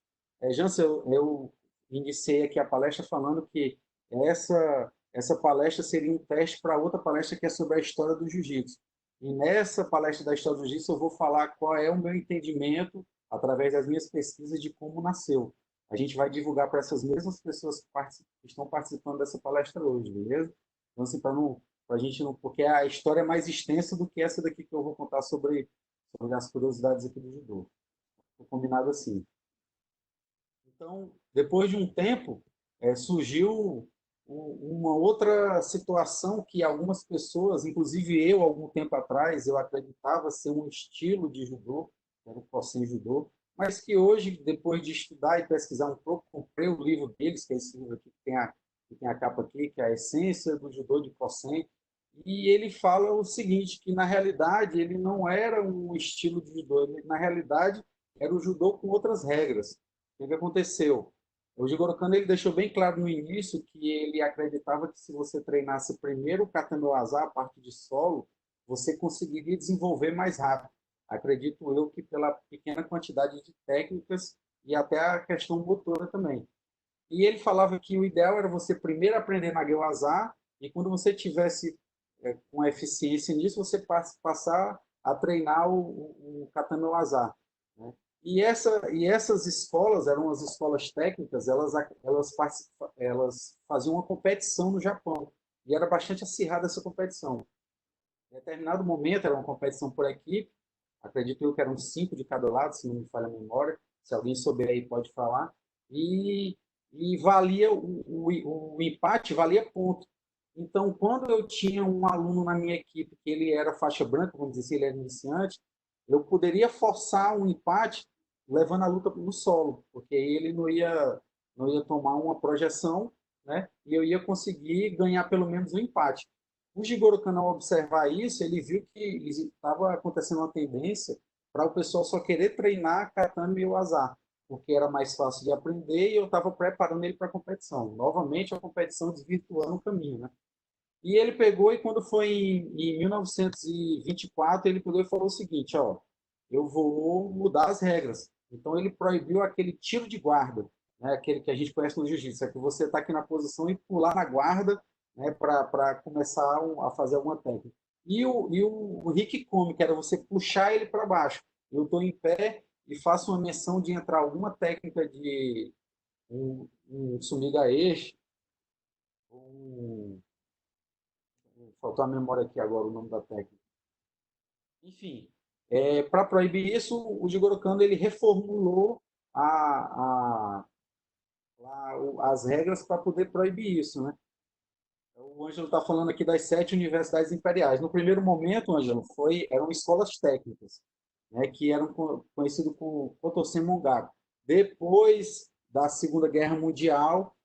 Jansen, eu iniciei aqui a palestra falando que essa palestra seria um teste para outra palestra que é sobre a história do jiu-jitsu. E nessa palestra da história do jiu-jitsu eu vou falar qual é o meu entendimento através das minhas pesquisas de como nasceu. A gente vai divulgar para essas mesmas pessoas que estão participando dessa palestra hoje, beleza? Então, assim, para a gente não, porque a história é mais extensa do que essa daqui que eu vou contar sobre as curiosidades aqui do judô. Foi combinado assim. Então, depois de um tempo, surgiu uma outra situação que algumas pessoas, inclusive eu, algum tempo atrás, eu acreditava ser um estilo de judô, que era o Kosen Judô, mas que hoje, depois de estudar e pesquisar um pouco, comprei o livro deles, que é esse livro aqui que tem a capa aqui, que é a Essência do Judô de Kosen, e ele fala o seguinte, que na realidade ele não era um estilo de judô, ele, na realidade era o judô com outras regras. O que aconteceu? O Jigoro Kano ele deixou bem claro no início que ele acreditava que se você treinasse primeiro o Katame Waza, a parte de solo, você conseguiria desenvolver mais rápido. Acredito eu que pela pequena quantidade de técnicas e até a questão motora também. E ele falava que o ideal era você primeiro aprender na Waza e quando você tivesse com eficiência nisso, você passar a treinar o Katame Waza, né? E essas escolas eram as escolas técnicas, elas faziam uma competição no Japão. E era bastante acirrada essa competição. Em determinado momento, era uma competição por equipe, acredito eu que eram 5 de cada lado, se não me falha a memória. Se alguém souber aí, pode falar. E, e valia o empate, valia ponto. Então, quando eu tinha um aluno na minha equipe que ele era faixa branca, vamos dizer assim, ele era iniciante, eu poderia forçar um empate levando a luta no solo, porque ele não ia tomar uma projeção, né? E eu ia conseguir ganhar pelo menos um empate. O Jigoro Kano, ao observar isso, ele viu que estava acontecendo uma tendência para o pessoal só querer treinar Katame e o Azar, porque era mais fácil de aprender e eu estava preparando ele para a competição. Novamente, a competição desvirtuando o caminho, né? E ele pegou e quando foi em 1924, ele pegou e falou o seguinte, ó, eu vou mudar as regras. Então ele proibiu aquele tiro de guarda, né, aquele que a gente conhece no jiu-jitsu, é que você está aqui na posição e pular na guarda, né, para começar a fazer alguma técnica. O Hikikomi, que era você puxar ele para baixo. Eu estou em pé e faço uma menção de entrar alguma técnica de um Sumigaeshi, um faltou a memória aqui agora o nome da técnica. Enfim, para proibir isso, o Jigoro Kano ele reformulou as regras para poder proibir isso, né? O Ângelo está falando aqui das 7 universidades imperiais. No primeiro momento, Ângelo, eram escolas técnicas, né, que eram conhecidas como Kotosen Mongaku. Depois da Segunda Guerra Mundial,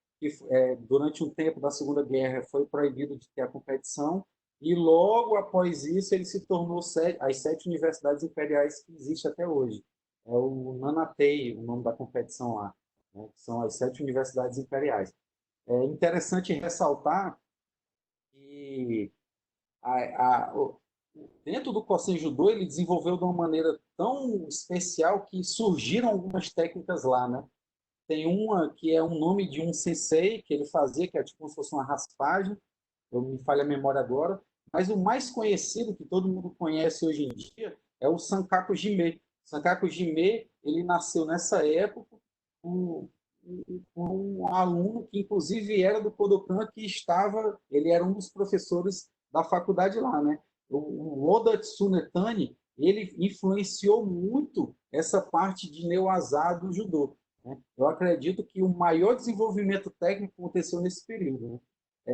durante um tempo da Segunda Guerra foi proibido de ter a competição, e logo após isso ele se tornou as 7 universidades imperiais que existem até hoje. É o Nanatei, o nome da competição lá, né, que são as 7 universidades imperiais. É interessante ressaltar que dentro do Kosen Judô ele desenvolveu de uma maneira tão especial que surgiram algumas técnicas lá, né? Tem uma que é um nome de um sensei que ele fazia, que é tipo como se fosse uma raspagem, eu me falha a memória agora, mas o mais conhecido, que todo mundo conhece hoje em dia, é o Sankaku Jime. Sankaku Jime, ele nasceu nessa época com um aluno que inclusive era do Kodokan, ele era um dos professores da faculdade lá, né? O Oda Tsunetani, ele influenciou muito essa parte de Neuazá do judô, né? Eu acredito que o maior desenvolvimento técnico aconteceu nesse período, né?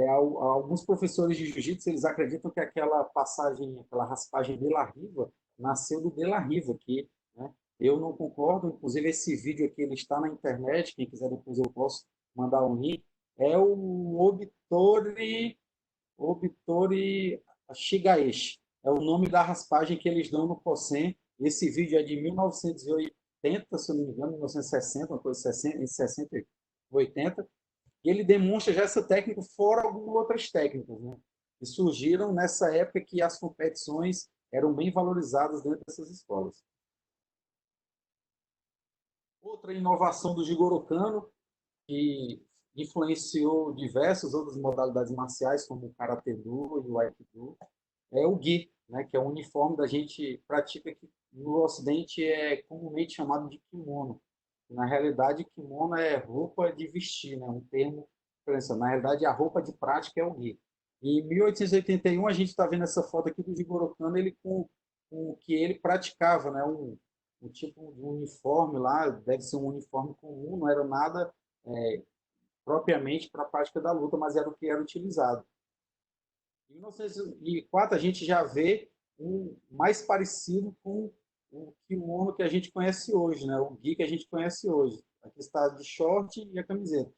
Alguns professores de jiu-jitsu eles acreditam que aquela passagem, aquela raspagem de La Riva nasceu do De La Riva, que, né, eu não concordo. Inclusive esse vídeo aqui ele está na internet, quem quiser depois eu posso mandar um link. É o Obitori Shigaeshi. É o nome da raspagem que eles dão no Kosen. Esse vídeo é de 1980, se eu não me engano, 1960, uma coisa 60, 60 80. E ele demonstra já essa técnica fora algumas outras técnicas, né, que surgiram nessa época que as competições eram bem valorizadas dentro dessas escolas. Outra inovação do Jigoro Kano, que influenciou diversas outras modalidades marciais, como o Karate-Do e o Aikido, é o Gi, né, que é um uniforme da gente pratica que no Ocidente é comumente chamado de kimono. Na realidade, kimono é roupa de vestir, né? Um termo diferenciado. Na realidade, a roupa de prática é o gi. E em 1881, a gente está vendo essa foto aqui do Jigoro Kano, ele com o que ele praticava, né? Um tipo de uniforme lá, deve ser um uniforme comum, não era nada propriamente para a prática da luta, mas era o que era utilizado. Em 1904, a gente já vê um mais parecido com o kimono que a gente conhece hoje, né? O gi que a gente conhece hoje. Aqui está de short e a camiseta.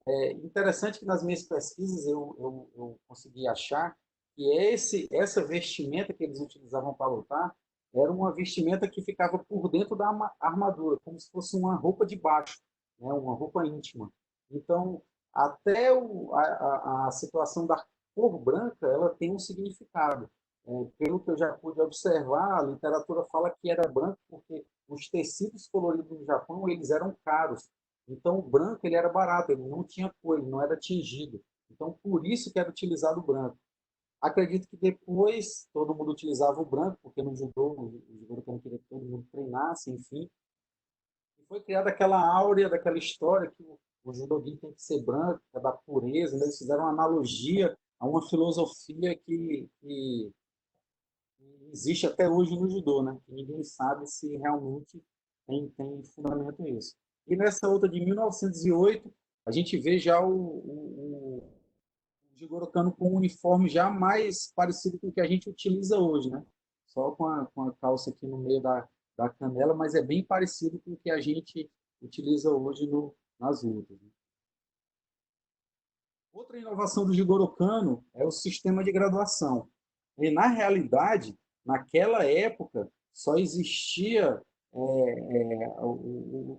É interessante que nas minhas pesquisas eu consegui achar que essa vestimenta que eles utilizavam para lutar era uma vestimenta que ficava por dentro da armadura, como se fosse uma roupa de baixo, né? Uma roupa íntima. Então, até a situação da cor branca, ela tem um significado. Pelo que eu já pude observar, a literatura fala que era branco porque os tecidos coloridos no Japão eles eram caros. Então, o branco ele era barato, ele não tinha cor, ele não era tingido. Então, por isso que era utilizado o branco. Acredito que depois todo mundo utilizava o branco, porque no judô, o judô não queria que todo mundo treinasse, enfim. E foi criada aquela áurea daquela história que o judogi tem que ser branco, que é da pureza, né? Eles fizeram uma analogia a uma filosofia que existe até hoje no judô, né? Que ninguém sabe se realmente tem fundamento isso. E nessa outra de 1908, a gente vê já o Jigoro Kano com um uniforme já mais parecido com o que a gente utiliza hoje, né? Só com a calça aqui no meio da canela, mas é bem parecido com o que a gente utiliza hoje nas lutas. Né? Outra inovação do Jigoro Kano é o sistema de graduação. E, na realidade, naquela época, só existia o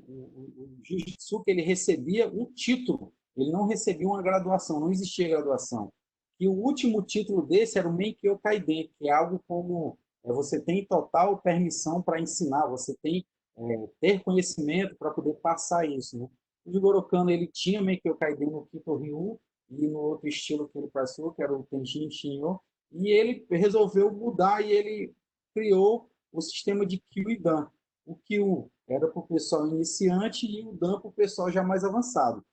Jiu-Jitsu que ele recebia um título, ele não recebia uma graduação, não existia graduação. E o último título desse era o Menkyo Kaiden, que é algo como você tem total permissão para ensinar, você tem ter conhecimento para poder passar isso. Né? O Jigoro Kano ele tinha Menkyo Kaiden no Kito Ryu e no outro estilo que ele passou, que era o Tenshin Shinyo, e ele resolveu mudar e ele criou o sistema de Kyu e Dan. O Kyu era para o pessoal iniciante e o Dan para o pessoal já mais avançado.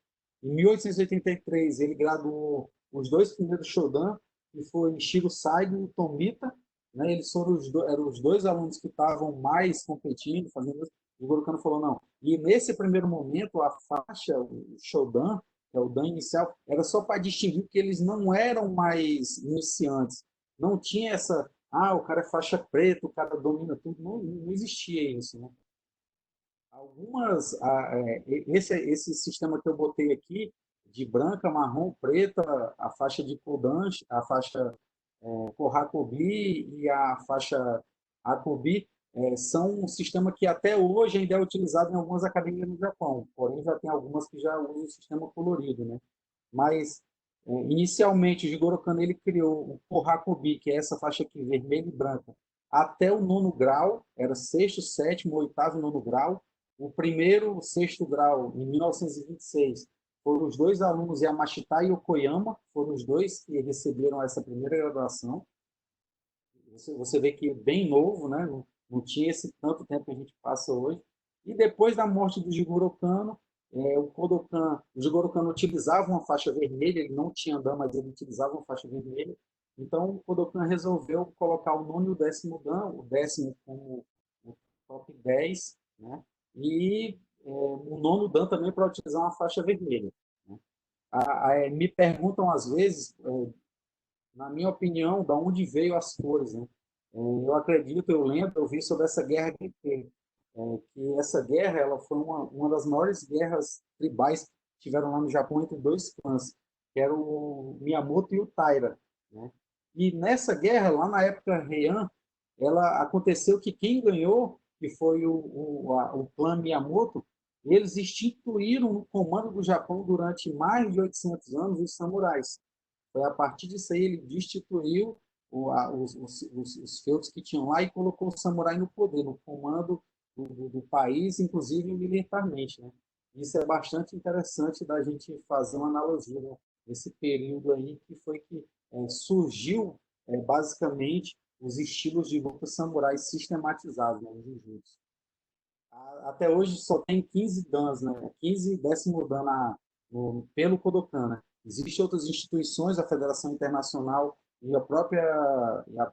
Em 1883, ele graduou os dois primeiros Shodan, que foi Shiro Saigo e Tomita. Né? Eles eram os dois alunos que estavam mais competindo, fazendo isso. O Jigoro Kano falou, não. E nesse primeiro momento, a faixa, o Shodan, que é o Dan inicial, era só para distinguir que eles não eram mais iniciantes. Não tinha essa, o cara é faixa preta, o cara domina tudo. Não existia isso, né? Esse sistema que eu botei aqui, de branca, marrom, preta, a faixa de Kodan, a faixa Kohakobi e a faixa Akobi, são um sistema que até hoje ainda é utilizado em algumas academias no Japão, porém já tem algumas que já usam o sistema colorido, né? Mas, inicialmente, o Jigoro Kano ele criou o Kohakobi, que é essa faixa aqui, vermelha e branca, até o nono grau, era sexto, sétimo, oitavo e nono grau. O primeiro, o sexto grau, em 1926, foram os dois alunos Yamashita e Yokoyama, foram os dois que receberam essa primeira graduação. Você vê que é bem novo, né? Não tinha esse tanto tempo que a gente passa hoje. E depois da morte do Jigoro Kano, o Jigoro Kano utilizava uma faixa vermelha, ele não tinha Dan, mas ele utilizava uma faixa vermelha. Então, o Kodokan resolveu colocar o nono e o décimo Dan, o décimo como o top 10, né? E o nono Dan também para utilizar uma faixa vermelha. Né? Me perguntam às vezes, na minha opinião, da onde veio as cores. Né? Eu acredito, eu lembro, eu vi sobre essa guerra que essa guerra ela foi uma das maiores guerras tribais que tiveram lá no Japão entre dois clãs, que era o Miyamoto e o Taira. Né? E nessa guerra, lá na época Heian, ela aconteceu que quem ganhou, que foi o clã Miyamoto, eles instituíram no comando do Japão durante mais de 800 anos os samurais. Foi a partir disso aí ele destituiu os feudos que tinham lá e colocou o samurai no poder, no comando do país, inclusive militarmente. Né? Isso é bastante interessante da gente fazer uma analogia, né? Esse período aí que foi que surgiu basicamente os estilos de luta samurais sistematizados no Jiu-Jitsu. Até hoje só tem 15 dans, né? 15 décimo dan pelo Kodokan. Né? Existem outras instituições, a Federação Internacional e as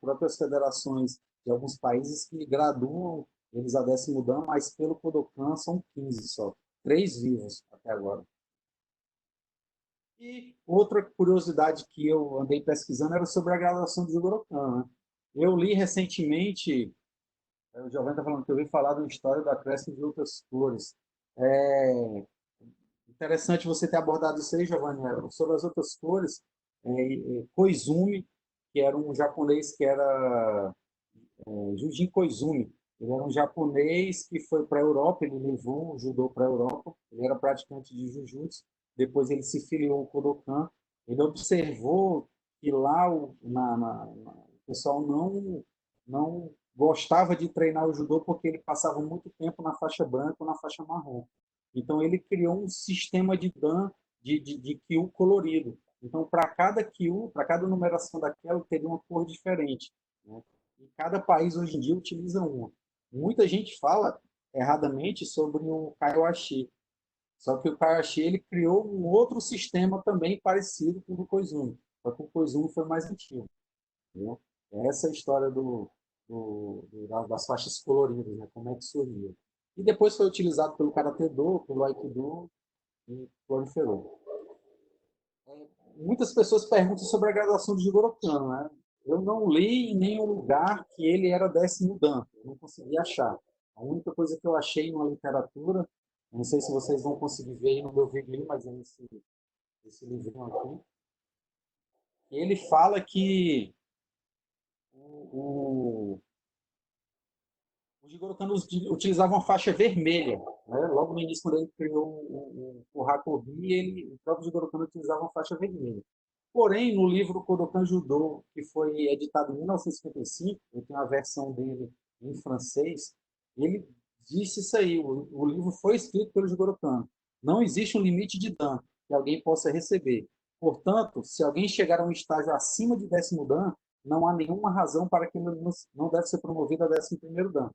próprias federações de alguns países que graduam eles a décimo dan, mas pelo Kodokan são 15 só. 3 vivos até agora. E outra curiosidade que eu andei pesquisando era sobre a graduação do Jigoro Kano, né? Eu li recentemente, o Giovanni está falando que eu ouvi falar da história do acréscimo de outras cores. É interessante você ter abordado isso aí, Giovanni, sobre as outras cores. Koizumi, que era um japonês que era Jujin Koizumi. Ele era um japonês que foi para a Europa, ele levou o judô para a Europa, ele era praticante de jiu-jitsu, depois ele se filiou ao Kodokan. Ele observou que lá o pessoal não gostava de treinar o judô porque ele passava muito tempo na faixa branca ou na faixa marrom. Então ele criou um sistema de dan, de kyu colorido. Então para cada kyu, para cada numeração daquela, teria uma cor diferente, né? E cada país hoje em dia utiliza uma. Muita gente fala erradamente sobre o Kaiwashi. Só que o Kaiwashi ele criou um outro sistema também parecido com o do Koizumi. Só que o Koizumi foi mais antigo. Entendeu? Essa é a história das faixas coloridas, né? Como é que surgiu. E depois foi utilizado pelo Karate Do, pelo Aikido e proliferou. Muitas pessoas perguntam sobre a graduação de Jigoro Kano, né? Eu não li em nenhum lugar que ele era 10º dan, eu não consegui achar. A única coisa que eu achei na literatura, não sei se vocês vão conseguir ver aí no meu vídeo, mas é esse livrinho aqui, ele fala que o, o Jigoro Kano utilizava uma faixa vermelha, né? Logo no início, quando ele criou o Hakobi, o próprio Jigoro Kano utilizava uma faixa vermelha. Porém, no livro Kodokan Judo, que foi editado em 1955, eu tenho a versão dele em francês, ele disse isso aí, o livro foi escrito pelo Jigoro Kano. Não existe um limite de dan que alguém possa receber. Portanto, se alguém chegar a um estágio acima de 10º dan, não há nenhuma razão para que ele não deve ser promovido a 11º dan.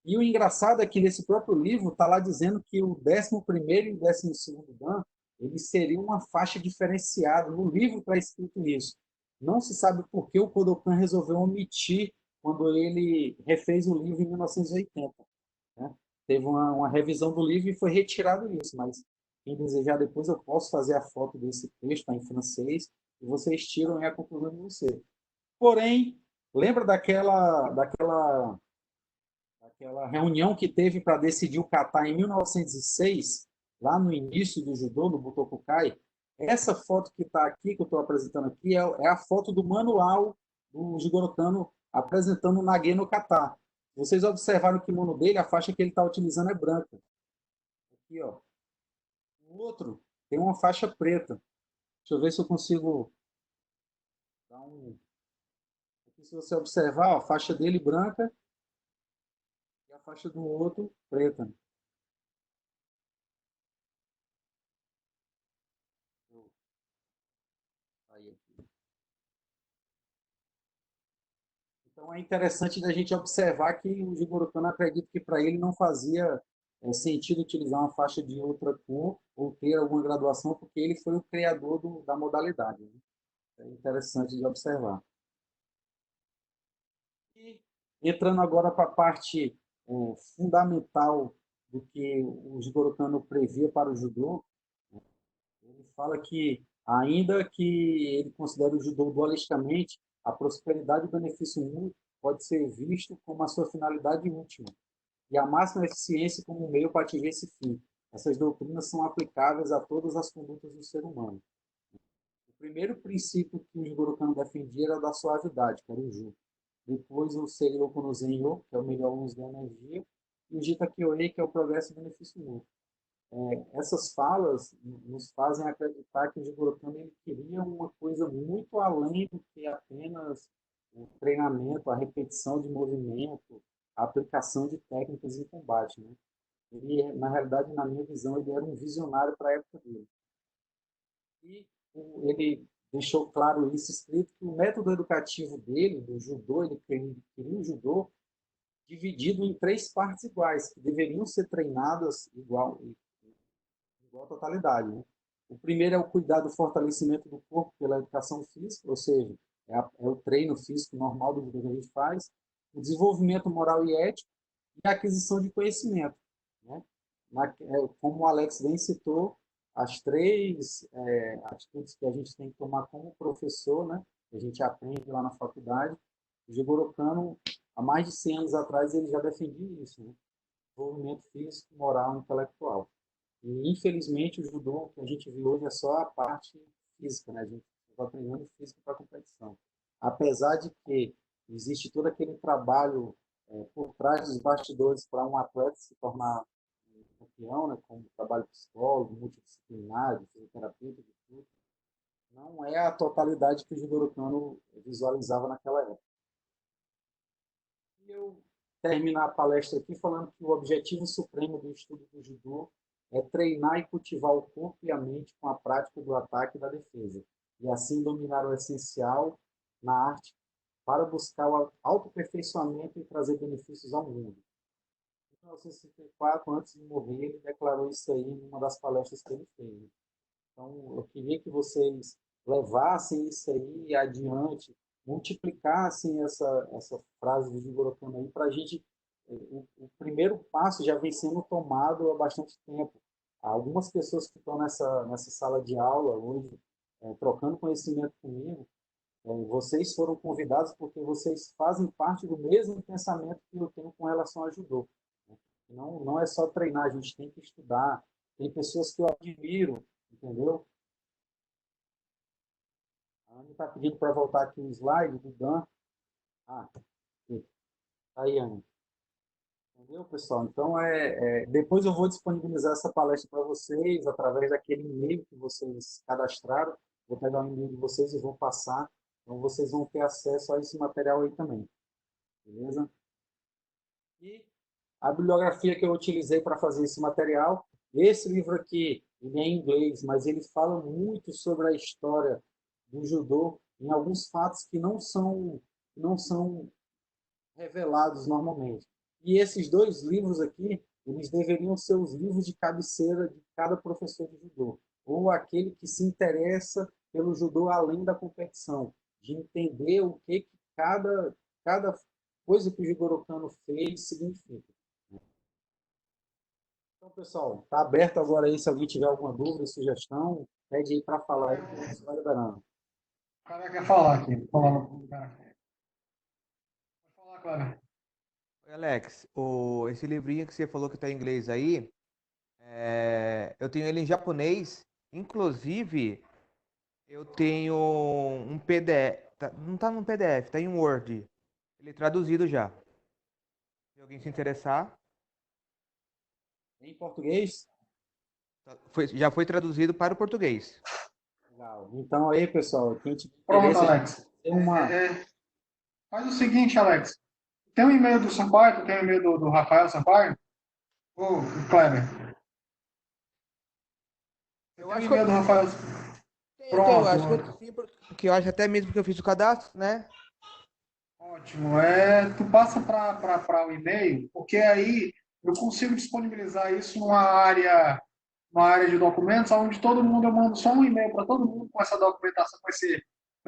E o engraçado é que nesse próprio livro está lá dizendo que o 11º e o 12º dan eles seriam uma faixa diferenciada. No livro está escrito isso. Não se sabe por que o Kodokan resolveu omitir quando ele refez o livro em 1980. Né? Teve uma revisão do livro e foi retirado isso, mas quem desejar depois eu posso fazer a foto desse texto, está em francês, e vocês tiram a conclusão de você. Porém, lembra daquela reunião que teve para decidir o kata em 1906, lá no início do judô, no Butokukai? Essa foto que está aqui, que eu estou apresentando aqui, é a foto do manual do Jigoro Kano apresentando o Nage no kata. Vocês observaram o kimono dele, a faixa que ele está utilizando é branca. Aqui, ó. O outro tem uma faixa preta. Deixa eu ver se eu consigo dar um... Aqui, se você observar, ó, a faixa dele branca e a faixa do outro preta. Então é interessante da gente observar que o Jigoro Kano acredita que para ele não fazia sentido utilizar uma faixa de outra cor ou ter alguma graduação, porque ele foi o criador da modalidade. Né? É interessante de observar. E entrando agora para a parte fundamental do que o Jigoro Kano previa para o judô, ele fala que, ainda que ele considere o judô dualisticamente, a prosperidade e o benefício mútuo pode ser visto como a sua finalidade última, e a máxima eficiência como um meio para atingir esse fim. Essas doutrinas são aplicáveis a todas as condutas do ser humano. O primeiro princípio que o Jigoro Kano defendia era o da suavidade, que era o Ju. Depois o Seiryoku no Zenyo, que é o melhor uso da energia, e o Jita Kyoei, que é o progresso e benefício mútuo. Essas falas nos fazem acreditar que o Jigoro Kano ele queria uma coisa muito além do que apenas o treinamento, a repetição de movimento, a aplicação de técnicas em combate. Né? Ele, na realidade, na minha visão, ele era um visionário para a época dele. E ele deixou claro isso escrito, que o método educativo dele, do judô, ele queria um judô dividido em 3 partes iguais, que deveriam ser treinadas igual totalidade. Né? O primeiro é o cuidado do fortalecimento do corpo pela educação física, ou seja, é o treino físico normal do que a gente faz, o desenvolvimento moral e ético e a aquisição de conhecimento. Né? Como o Alex bem citou, as três atitudes que a gente tem que tomar como professor, né? Que a gente aprende lá na faculdade. O Jigoro Kano, há mais de 100 anos atrás, ele já defendia isso, né? Desenvolvimento físico, moral e intelectual. E, infelizmente, o judô que a gente vê hoje é só a parte física, né? A gente está treinando físico para a competição. Apesar de que existe todo aquele trabalho por trás dos bastidores para um atleta se tornar campeão, né? Como trabalho psicólogo, multidisciplinar, de fisioterapeuta, de tudo, não é a totalidade que o Jigoro Kano visualizava naquela época. E eu terminar a palestra aqui falando que o objetivo supremo do estudo do judô é treinar e cultivar o corpo e a mente com a prática do ataque e da defesa, e assim dominar o essencial na arte para buscar o autoaperfeiçoamento e trazer benefícios ao mundo. Em 1964, antes de morrer, ele declarou isso aí em uma das palestras que ele fez. Então, eu queria que vocês levassem isso aí adiante, multiplicassem essa frase do Jigoro Kano aí para a gente. O primeiro passo já vem sendo tomado há bastante tempo. Há algumas pessoas que estão nessa sala de aula hoje, trocando conhecimento comigo, vocês foram convidados porque vocês fazem parte do mesmo pensamento que eu tenho com relação a judô. Não é só treinar, a gente tem que estudar. Tem pessoas que eu admiro, entendeu? A Ana está pedindo para voltar aqui o slide do Dan. Ah, aqui. Tá aí, Ana. Entendeu, pessoal? Então, depois eu vou disponibilizar essa palestra para vocês através daquele e-mail que vocês cadastraram. Vou pegar o e-mail de vocês e vou passar. Então, vocês vão ter acesso a esse material aí também. Beleza? E a bibliografia que eu utilizei para fazer esse material, esse livro aqui, ele é em inglês, mas ele fala muito sobre a história do judô em alguns fatos que não são revelados normalmente. E esses dois livros aqui, eles deveriam ser os livros de cabeceira de cada professor de judô, ou aquele que se interessa pelo judô além da competição, de entender o que cada coisa que o Jigoro Kano fez significa. Então, pessoal, está aberto agora aí, se alguém tiver alguma dúvida, sugestão, pede aí para falar aí, que a gente vai liberando. O cara quer falar aqui. Vou falar no cara. Pode falar, Clara. Oi, Alex, esse livrinho que você falou que está em inglês aí, eu tenho ele em japonês. Inclusive, eu tenho um PDF. Não está no PDF, está em Word. Ele é traduzido já. Se alguém se interessar, Em português? já foi traduzido para o português. Legal. Então, aí, pessoal, quem tiver Pronto, interesse, Alex. tem uma... Faz o seguinte, Alex. Tem um e-mail do Sampaio, tem um e-mail do Rafael Sampaio? Ô, Kleber. Eu Tem um acho e-mail do Rafael. eu acho que Pronto. sim, porque eu acho até mesmo que eu fiz o cadastro, né? Ótimo. Tu passa para o e-mail, porque aí eu consigo disponibilizar isso numa área de documentos, onde todo mundo, eu mando só um e-mail para todo mundo com essa documentação, com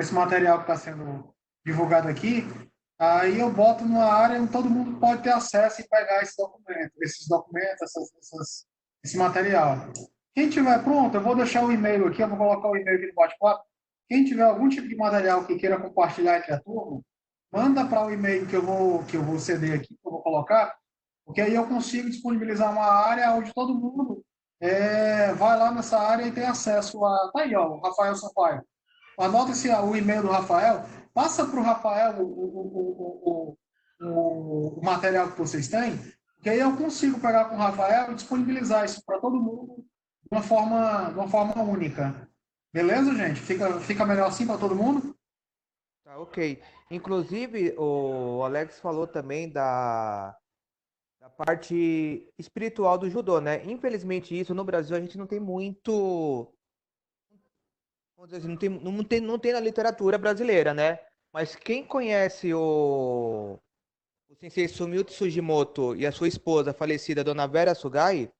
esse material que está sendo divulgado aqui. Aí eu boto numa área onde todo mundo pode ter acesso e pegar esses documentos, esse material. Quem tiver pronto, eu vou deixar o e-mail aqui, eu vou colocar o e-mail aqui no bate-papo. Quem tiver algum tipo de material que queira compartilhar entre a turma, manda para o e-mail que eu vou ceder aqui, que eu vou colocar, porque aí eu consigo disponibilizar uma área onde todo mundo vai lá nessa área e tem acesso a. Tá aí, ó, o Rafael Sampaio. Anota o e-mail do Rafael, passa para o Rafael o material que vocês têm, porque aí eu consigo pegar com o Rafael e disponibilizar isso para todo mundo de uma forma única. Beleza, gente? Fica melhor assim para todo mundo? Tá, ok. Inclusive, o Alex falou também da parte espiritual do judô, né? Infelizmente, isso no Brasil a gente não tem muito. Vamos dizer assim, não tem na literatura brasileira, né? Mas quem conhece o Sensei Sumio Tsujimoto e a sua esposa, a falecida Dona Vera Sugai,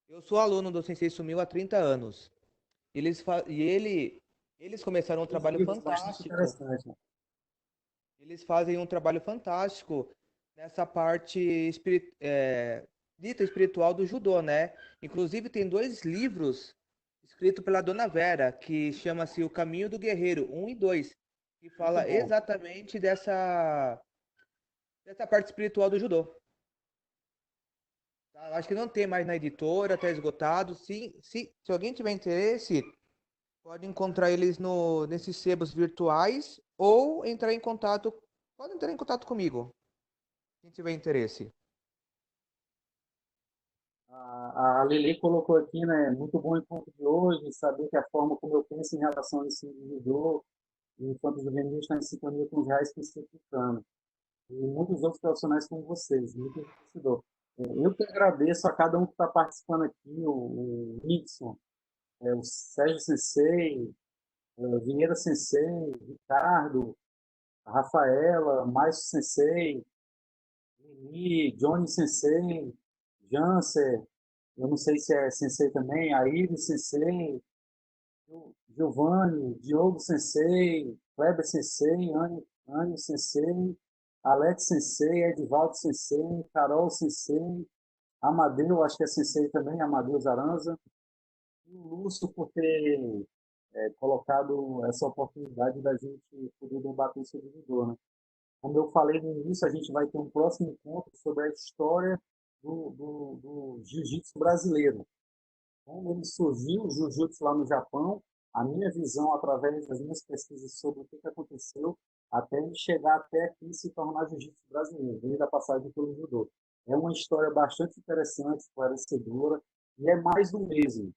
eu sou aluno do Sensei Sumio há 30 anos. Eles começaram um trabalho livros bastante fantástico. interessantes. Eles fazem um trabalho fantástico nessa parte dita espiritual do judô, né? Inclusive tem dois livros escrito pela Dona Vera, que chama-se O Caminho do Guerreiro, 1 e 2, que Muito fala bom. exatamente dessa parte espiritual do judô. Tá? Eu acho que não tem mais na editora, está esgotado. Se alguém tiver interesse, pode encontrar eles nesses sebos virtuais ou pode entrar em contato comigo, quem tiver interesse. A Lili colocou aqui, né? Muito bom o encontro de hoje, saber que a forma como eu penso em relação a esse indivíduo e enquanto juvenil está em sintonia com os reais que estou aplicando. E muitos outros profissionais como vocês, muito enriquecedor. Eu que agradeço a cada um que está participando aqui, o Nixon, o Sérgio Sensei, o Vieira Sensei, Ricardo, a Rafaela, Márcio Sensei, Lili, Johnny Sensei, Janser, eu não sei se é Sensei também, a Iris Sensei, Giovanni, Diogo Sensei, Kleber Sensei, Anne Sensei, Alex Sensei, Edvaldo Sensei, Carol Sensei, Amadeu, acho que é Sensei também, Amadeu Zaranza, e o Lúcio por ter colocado essa oportunidade da gente poder debater sobre o judô, né? Como eu falei no início, a gente vai ter um próximo encontro sobre a história do jiu-jitsu brasileiro. Como ele surgiu, o jiu-jitsu lá no Japão, a minha visão através das minhas pesquisas sobre o que aconteceu, até ele chegar até aqui e se tornar jiu-jitsu brasileiro, desde a passagem pelo judô. É uma história bastante interessante, esclarecedora, e é mais do mesmo.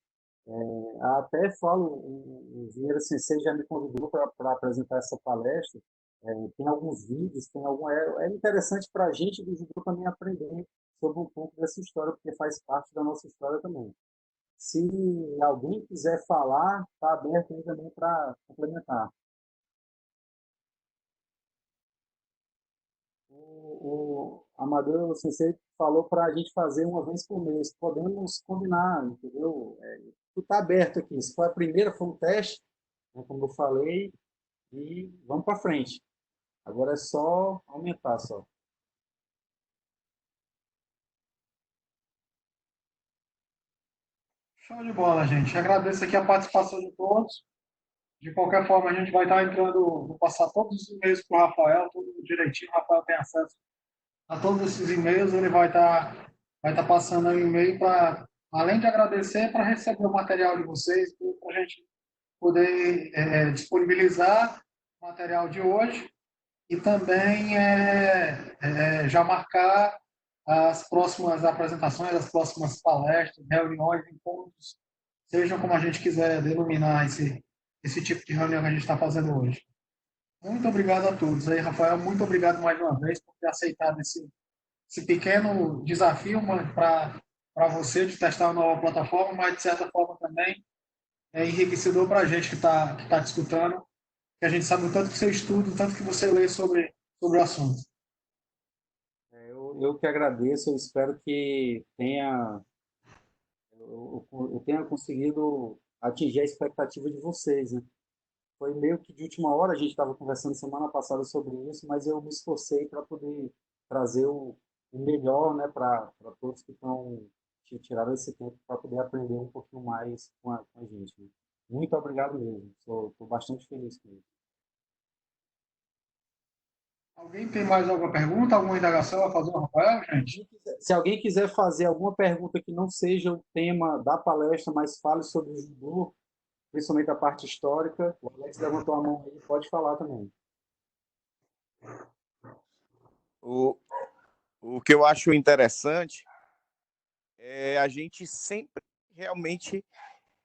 Até falo, o Vieira Sensei já me convidou para apresentar essa palestra. Tem alguns vídeos, é interessante para a gente do judô também aprender sobre um pouco dessa história, porque faz parte da nossa história também. Se alguém quiser falar, está aberto aí também para complementar. O Amadeu Sensei falou para a gente fazer uma vez por mês. Podemos combinar, entendeu? Tudo está aberto aqui. Se for a primeira, foi um teste, né, como eu falei, e vamos para frente. Agora é só aumentar só. Show de bola, gente. Agradeço aqui a participação de todos. De qualquer forma, a gente vai estar entrando, vou passar todos os e-mails para o Rafael, tudo direitinho. O Rafael tem acesso a todos esses e-mails, ele vai estar passando aí o e-mail para, além de agradecer, para receber o material de vocês, para a gente poder disponibilizar o material de hoje e também já marcar as próximas apresentações, as próximas palestras, reuniões, encontros, sejam como a gente quiser denominar esse tipo de reunião que a gente está fazendo hoje. Muito obrigado a todos. Aí, Rafael, muito obrigado mais uma vez por ter aceitado esse pequeno desafio para você de testar uma nova plataforma, mas de certa forma também é enriquecedor para a gente que tá te escutando, que a gente sabe o tanto que você estuda, o tanto que você lê sobre o assunto. Eu que agradeço, eu espero que eu tenha conseguido atingir a expectativa de vocês, né? Foi meio que de última hora, a gente estava conversando semana passada sobre isso, mas eu me esforcei para poder trazer o melhor, né, para todos que tiraram esse tempo para poder aprender um pouquinho mais com a gente, né? Muito obrigado mesmo, estou bastante feliz com isso. Alguém tem mais alguma pergunta, alguma indagação a fazer ao Rafael, gente? Se alguém quiser fazer alguma pergunta que não seja o tema da palestra, mas fale sobre o judô, principalmente a parte histórica, o Alex levantou a mão aí, pode falar também. O que eu acho interessante é a gente sempre realmente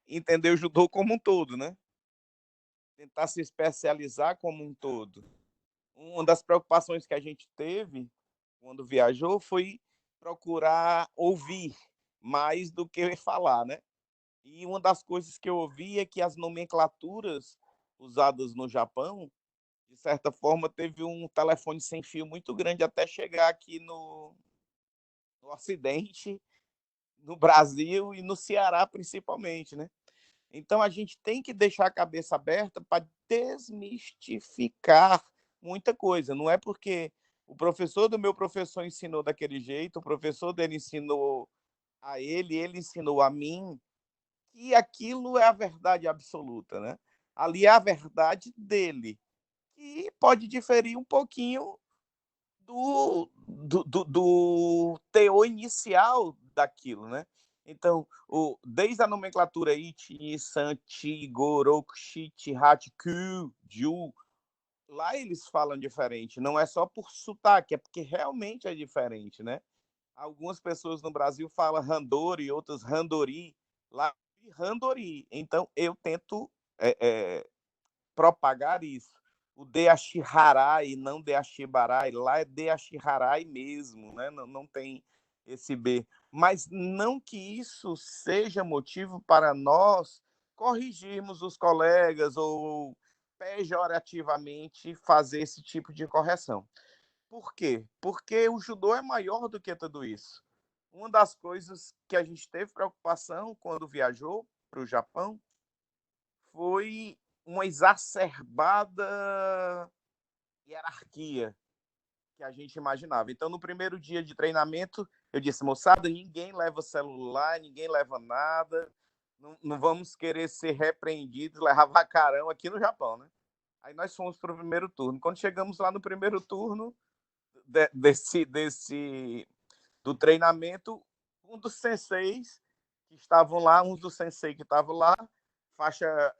entender o judô como um todo, né? Tentar se especializar como um todo. Uma das preocupações que a gente teve quando viajou foi procurar ouvir mais do que falar, né? E uma das coisas que eu ouvi é que as nomenclaturas usadas no Japão, de certa forma, teve um telefone sem fio muito grande até chegar aqui no Ocidente, no Brasil e no Ceará, principalmente, né? Então, a gente tem que deixar a cabeça aberta para desmistificar muita coisa. Não é porque o professor do meu professor ensinou daquele jeito, o professor dele ensinou a ele ensinou a mim, que aquilo é a verdade absoluta, né? Ali é a verdade dele, que pode diferir um pouquinho do teor inicial daquilo, né? Então, desde a nomenclatura Ichi, Sanchi, Gorokshi, Hachiku, Ju, lá eles falam diferente. Não é só por sotaque, é porque realmente é diferente, né? Algumas pessoas no Brasil falam Randori, outras Randori. Lá é Randori. Então, eu tento é, é, propagar isso. O Deashiharai, não Deashibarai, lá é Deashiharai mesmo, né? Não tem esse B. Mas não que isso seja motivo para nós corrigirmos os colegas ou pejorativamente fazer esse tipo de correção. Por quê? Porque o judô é maior do que tudo isso. Uma das coisas que a gente teve preocupação quando viajou para o Japão foi uma exacerbada hierarquia que a gente imaginava. Então, no primeiro dia de treinamento, eu disse, moçada, ninguém leva celular, ninguém leva nada, não vamos querer ser repreendidos, levar vacarão aqui no Japão, né? Aí nós fomos para o primeiro turno. Quando chegamos lá no primeiro turno do treinamento, um dos senseis que estavam lá, faixa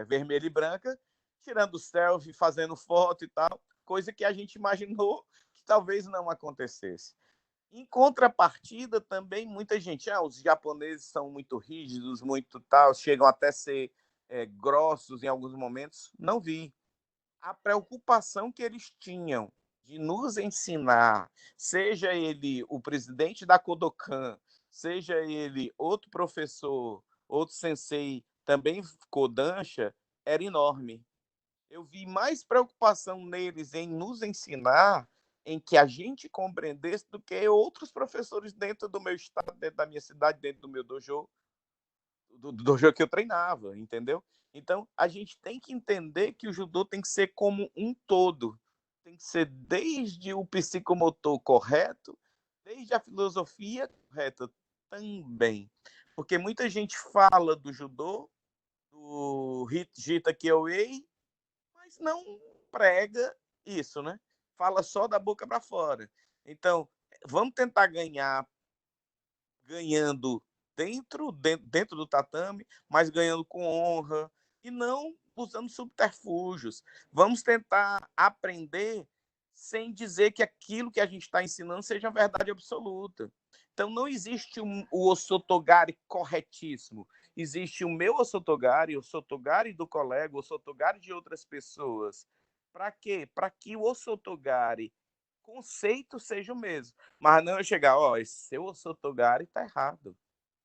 vermelha e branca, tirando selfie, fazendo foto e tal, coisa que a gente imaginou que talvez não acontecesse. Em contrapartida, também muita gente, os japoneses são muito rígidos, muito tal, chegam até a ser grossos em alguns momentos. Não vi. A preocupação que eles tinham de nos ensinar, seja ele o presidente da Kodokan, seja ele outro professor, outro sensei, também Kodansha, era enorme. Eu vi mais preocupação neles em nos ensinar, em que a gente compreendesse, do que outros professores dentro do meu estado, dentro da minha cidade, dentro do meu dojo, do dojo que eu treinava, entendeu? Então, a gente tem que entender que o judô tem que ser como um todo. Tem que ser desde o psicomotor correto, desde a filosofia correta também. Porque muita gente fala do judô, do Jita Kyoei, mas não prega isso, né? Fala só da boca para fora. Então, vamos tentar ganhando dentro do tatame, mas ganhando com honra e não usando subterfúgios. Vamos tentar aprender sem dizer que aquilo que a gente está ensinando seja a verdade absoluta. Então, não existe o Osotogari corretíssimo. Existe o meu Osotogari, o Osotogari do colega, o Osotogari de outras pessoas. Para quê? Para que o Osotogari conceito seja o mesmo. Mas não eu chegar, esse seu Osotogari tá errado.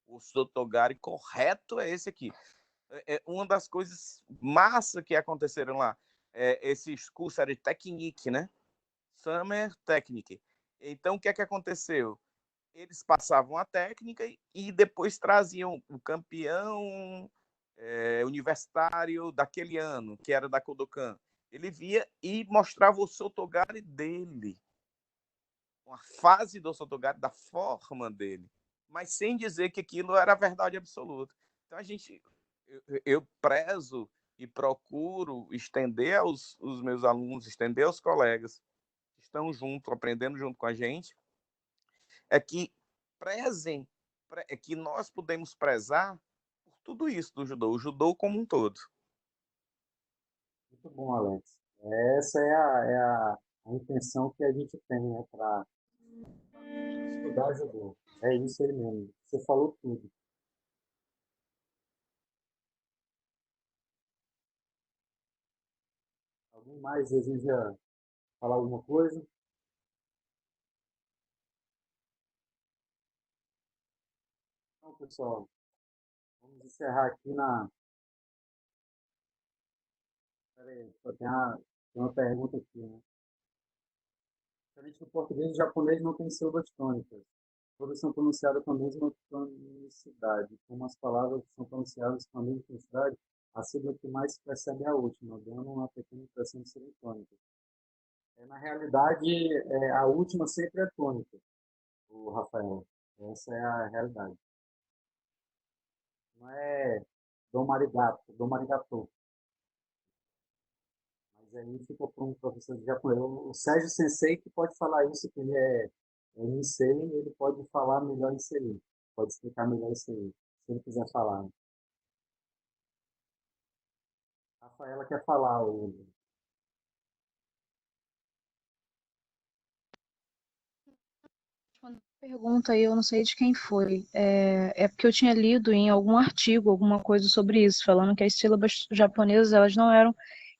O Osotogari correto é esse aqui. Uma das coisas massa que aconteceram lá, esses cursos era de Technique, né? Summer Technique. Então, o que é que aconteceu? Eles passavam a técnica e depois traziam o campeão universitário daquele ano, que era da Kodokan. Ele via e mostrava o Osotogari dele, uma fase do Sotogari, da forma dele, mas sem dizer que aquilo era a verdade absoluta. Então eu prezo e procuro estender os meus alunos, estender aos colegas que estão junto, aprendendo junto com a gente, é que prezem, é que nós podemos prezar por tudo isso do judô, o judô como um todo. Muito bom, Alex. Essa a intenção que a gente tem, né, para estudar judô. É isso aí mesmo. Você falou tudo. Alguém mais deseja falar alguma coisa? Então, pessoal, vamos encerrar aqui na. Pera aí, tem uma pergunta aqui, né? Diferente do português, o japonês não tem sílabas tônicas. Todas são pronunciadas com a mesma tonicidade. Como as palavras são pronunciadas com a mesma tonicidade, a sílaba que mais se percebe é a última, dando uma pequena impressão de serem tônicas. Na realidade, a última sempre é tônica, o Rafael. Essa é a realidade. Não é domo arigato, domo arigato. Mas aí fica para um professor de japonês. O Sérgio Sensei que pode falar isso, que ele é Nisei, ele pode falar melhor isso aí. Pode explicar melhor isso aí, se ele quiser falar. A Rafaela quer falar. Quando pergunta aí, eu não sei de quem foi. É porque eu tinha lido em algum artigo alguma coisa sobre isso, falando que as sílabas japonesas elas não eram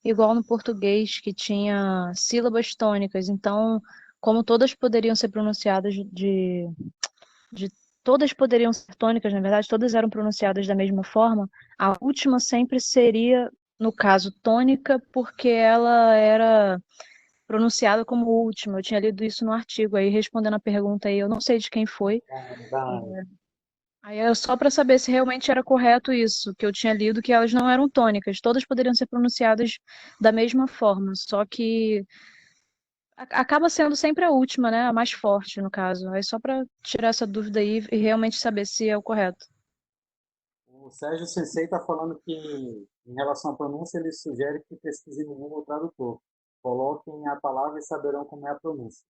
igual no português, que tinha sílabas tônicas. Então, como todas poderiam ser pronunciadas de todas poderiam ser tônicas, na verdade, todas eram pronunciadas da mesma forma, a última sempre seria, no caso, tônica, porque ela era pronunciada como última. Eu tinha lido isso no artigo, aí respondendo a pergunta aí, eu não sei de quem foi. Aí é só para saber se realmente era correto isso, que eu tinha lido que elas não eram tônicas, todas poderiam ser pronunciadas da mesma forma, só que acaba sendo sempre a última, né? A mais forte, no caso. Aí só para tirar essa dúvida aí e realmente saber se é o correto. O Sérgio Sensei está falando que, em relação à pronúncia, ele sugere que pesquisem no Google Tradutor. Coloquem a palavra e saberão como é a pronúncia.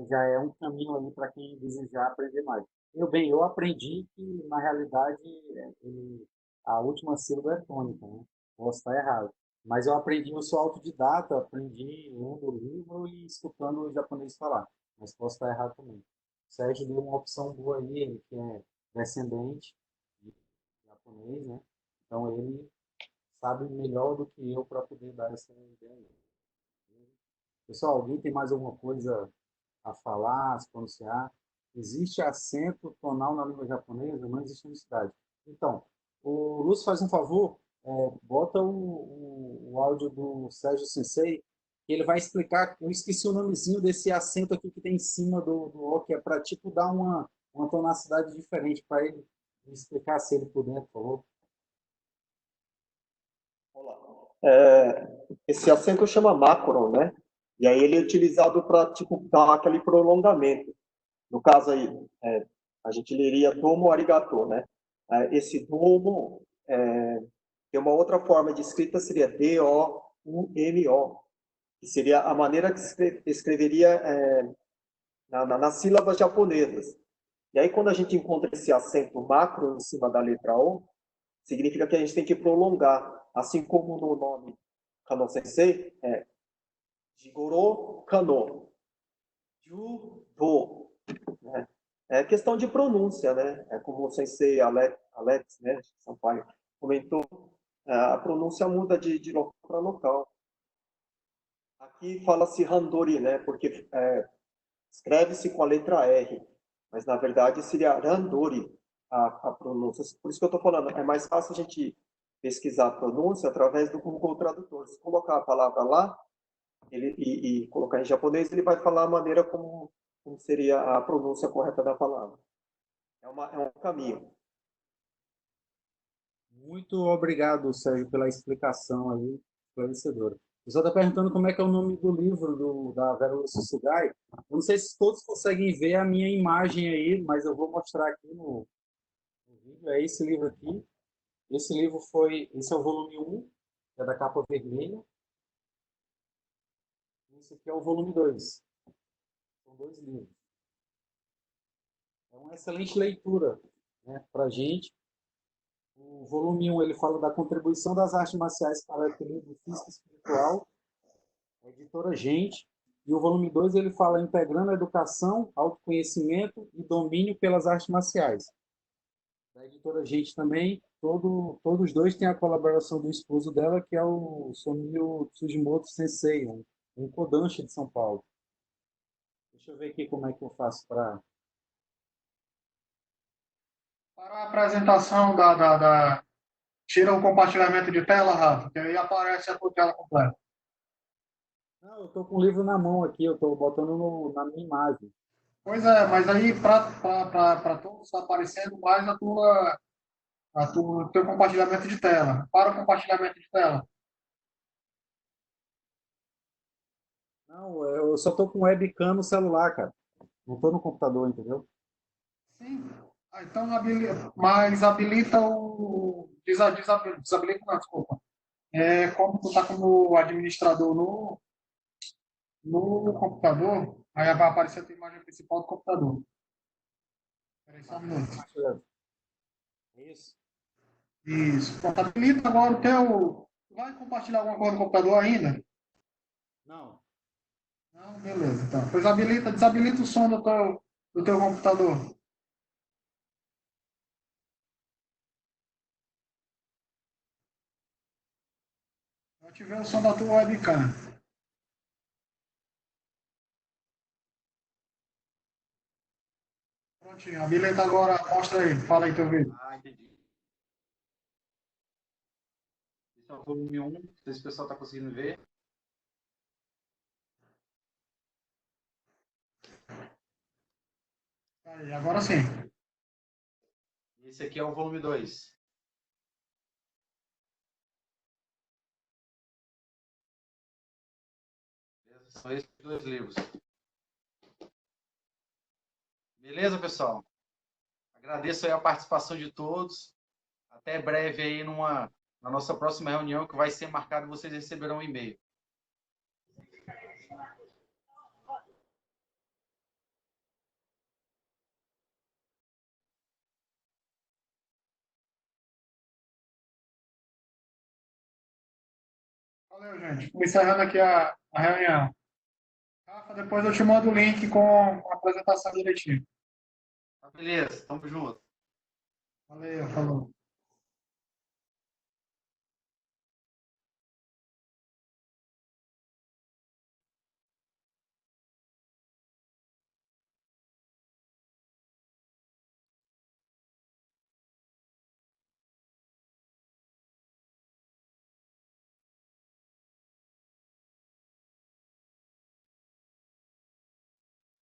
Já é um caminho aí para quem desejar aprender mais. Eu aprendi que, na realidade, a última sílaba é tônica, né? Posso estar errado. Mas eu aprendi, eu sou autodidata, aprendi lendo o livro e escutando o japonês falar. Mas posso estar errado também. O Sérgio deu uma opção boa aí, ele que é descendente de japonês, né? Então ele sabe melhor do que eu para poder dar essa ideia. Pessoal, alguém tem mais alguma coisa a falar, a se pronunciar? Existe acento tonal na língua japonesa? Não existe necessidade. Então, o Lúcio faz um favor, bota o áudio do Sérgio Sensei, que ele vai explicar, eu esqueci o nomezinho desse acento aqui que tem em cima do O, que é para tipo dar uma tonacidade diferente para ele explicar se ele puder, por favor. Esse acento chama macron, né? E aí ele é utilizado para tipo, dar aquele prolongamento. No caso aí, a gente leria domo arigato, né? Esse domo tem uma outra forma de escrita, seria D-O-U-M-O, que seria a maneira que se escreveria nas sílabas japonesas. E aí, quando a gente encontra esse acento macro em cima da letra O, significa que a gente tem que prolongar, assim como no nome Kano Sensei, Jigoro Kano, Judo, né? É questão de pronúncia, né? É como o Sensei Alex, né, Sampaio, comentou, a pronúncia muda de local para local. Aqui fala-se Randori, né? Porque escreve-se com a letra R, mas na verdade seria Randori a pronúncia. Por isso que eu estou falando, é mais fácil a gente pesquisar a pronúncia através do Google Tradutor. Se colocar a palavra lá e colocar em japonês, ele vai falar a maneira como seria a pronúncia correta da palavra. É um caminho. Muito obrigado, Sérgio, pela explicação aí, esclarecedora. O pessoal está perguntando como é que é o nome do livro da Vera Lúcia Sugai. Eu não sei se todos conseguem ver a minha imagem aí, mas eu vou mostrar aqui no vídeo. É esse livro aqui. Esse é o volume 1, que é da capa vermelha. Esse aqui é o volume 2. São dois livros. É uma excelente leitura, né, para a gente. O volume 1 ele fala da contribuição das artes marciais para o equilíbrio físico e espiritual, a editora Gente. E o volume 2 ele fala integrando a educação, autoconhecimento e domínio pelas artes marciais. Da editora Gente também, todos os dois têm a colaboração do esposo dela, que é o Somio Tsujimoto Sensei, um kodansha de São Paulo. Deixa eu ver aqui como é que eu faço para... Para a apresentação tira o compartilhamento de tela, Rafa, que aí aparece a tua tela completa. Não, eu estou com o livro na mão aqui, eu estou botando na minha imagem. Pois é, mas aí para todos está aparecendo mais o teu compartilhamento de tela. Para o compartilhamento de tela. Não, eu só estou com webcam no celular, cara. Não estou no computador, entendeu? Sim. Então, mas habilita o. Desabilita, não, desculpa. Como tu tá como administrador no computador, aí vai aparecer a tua imagem principal do computador. Espera aí só um minuto. Isso. Isso. Pronto, habilita agora o teu. Vai compartilhar alguma coisa no computador ainda? Não. Não, beleza. Então, pois desabilita o som do teu computador. Eu ativei o som da tua webcam. Prontinho, habilita agora, mostra aí, fala aí teu vídeo. Entendi. Esse é o volume 1, não sei se o pessoal está conseguindo ver. Aí, agora sim. Esse aqui é o volume 2. São esses dois livros. Beleza, pessoal? Agradeço aí a participação de todos. Até breve aí na nossa próxima reunião, que vai ser marcada, vocês receberão um e-mail. Valeu, gente. Vou encerrando aqui a reunião. Rafa, depois eu te mando o link com a apresentação direitinho. Tá, beleza, tamo junto. Valeu, falou.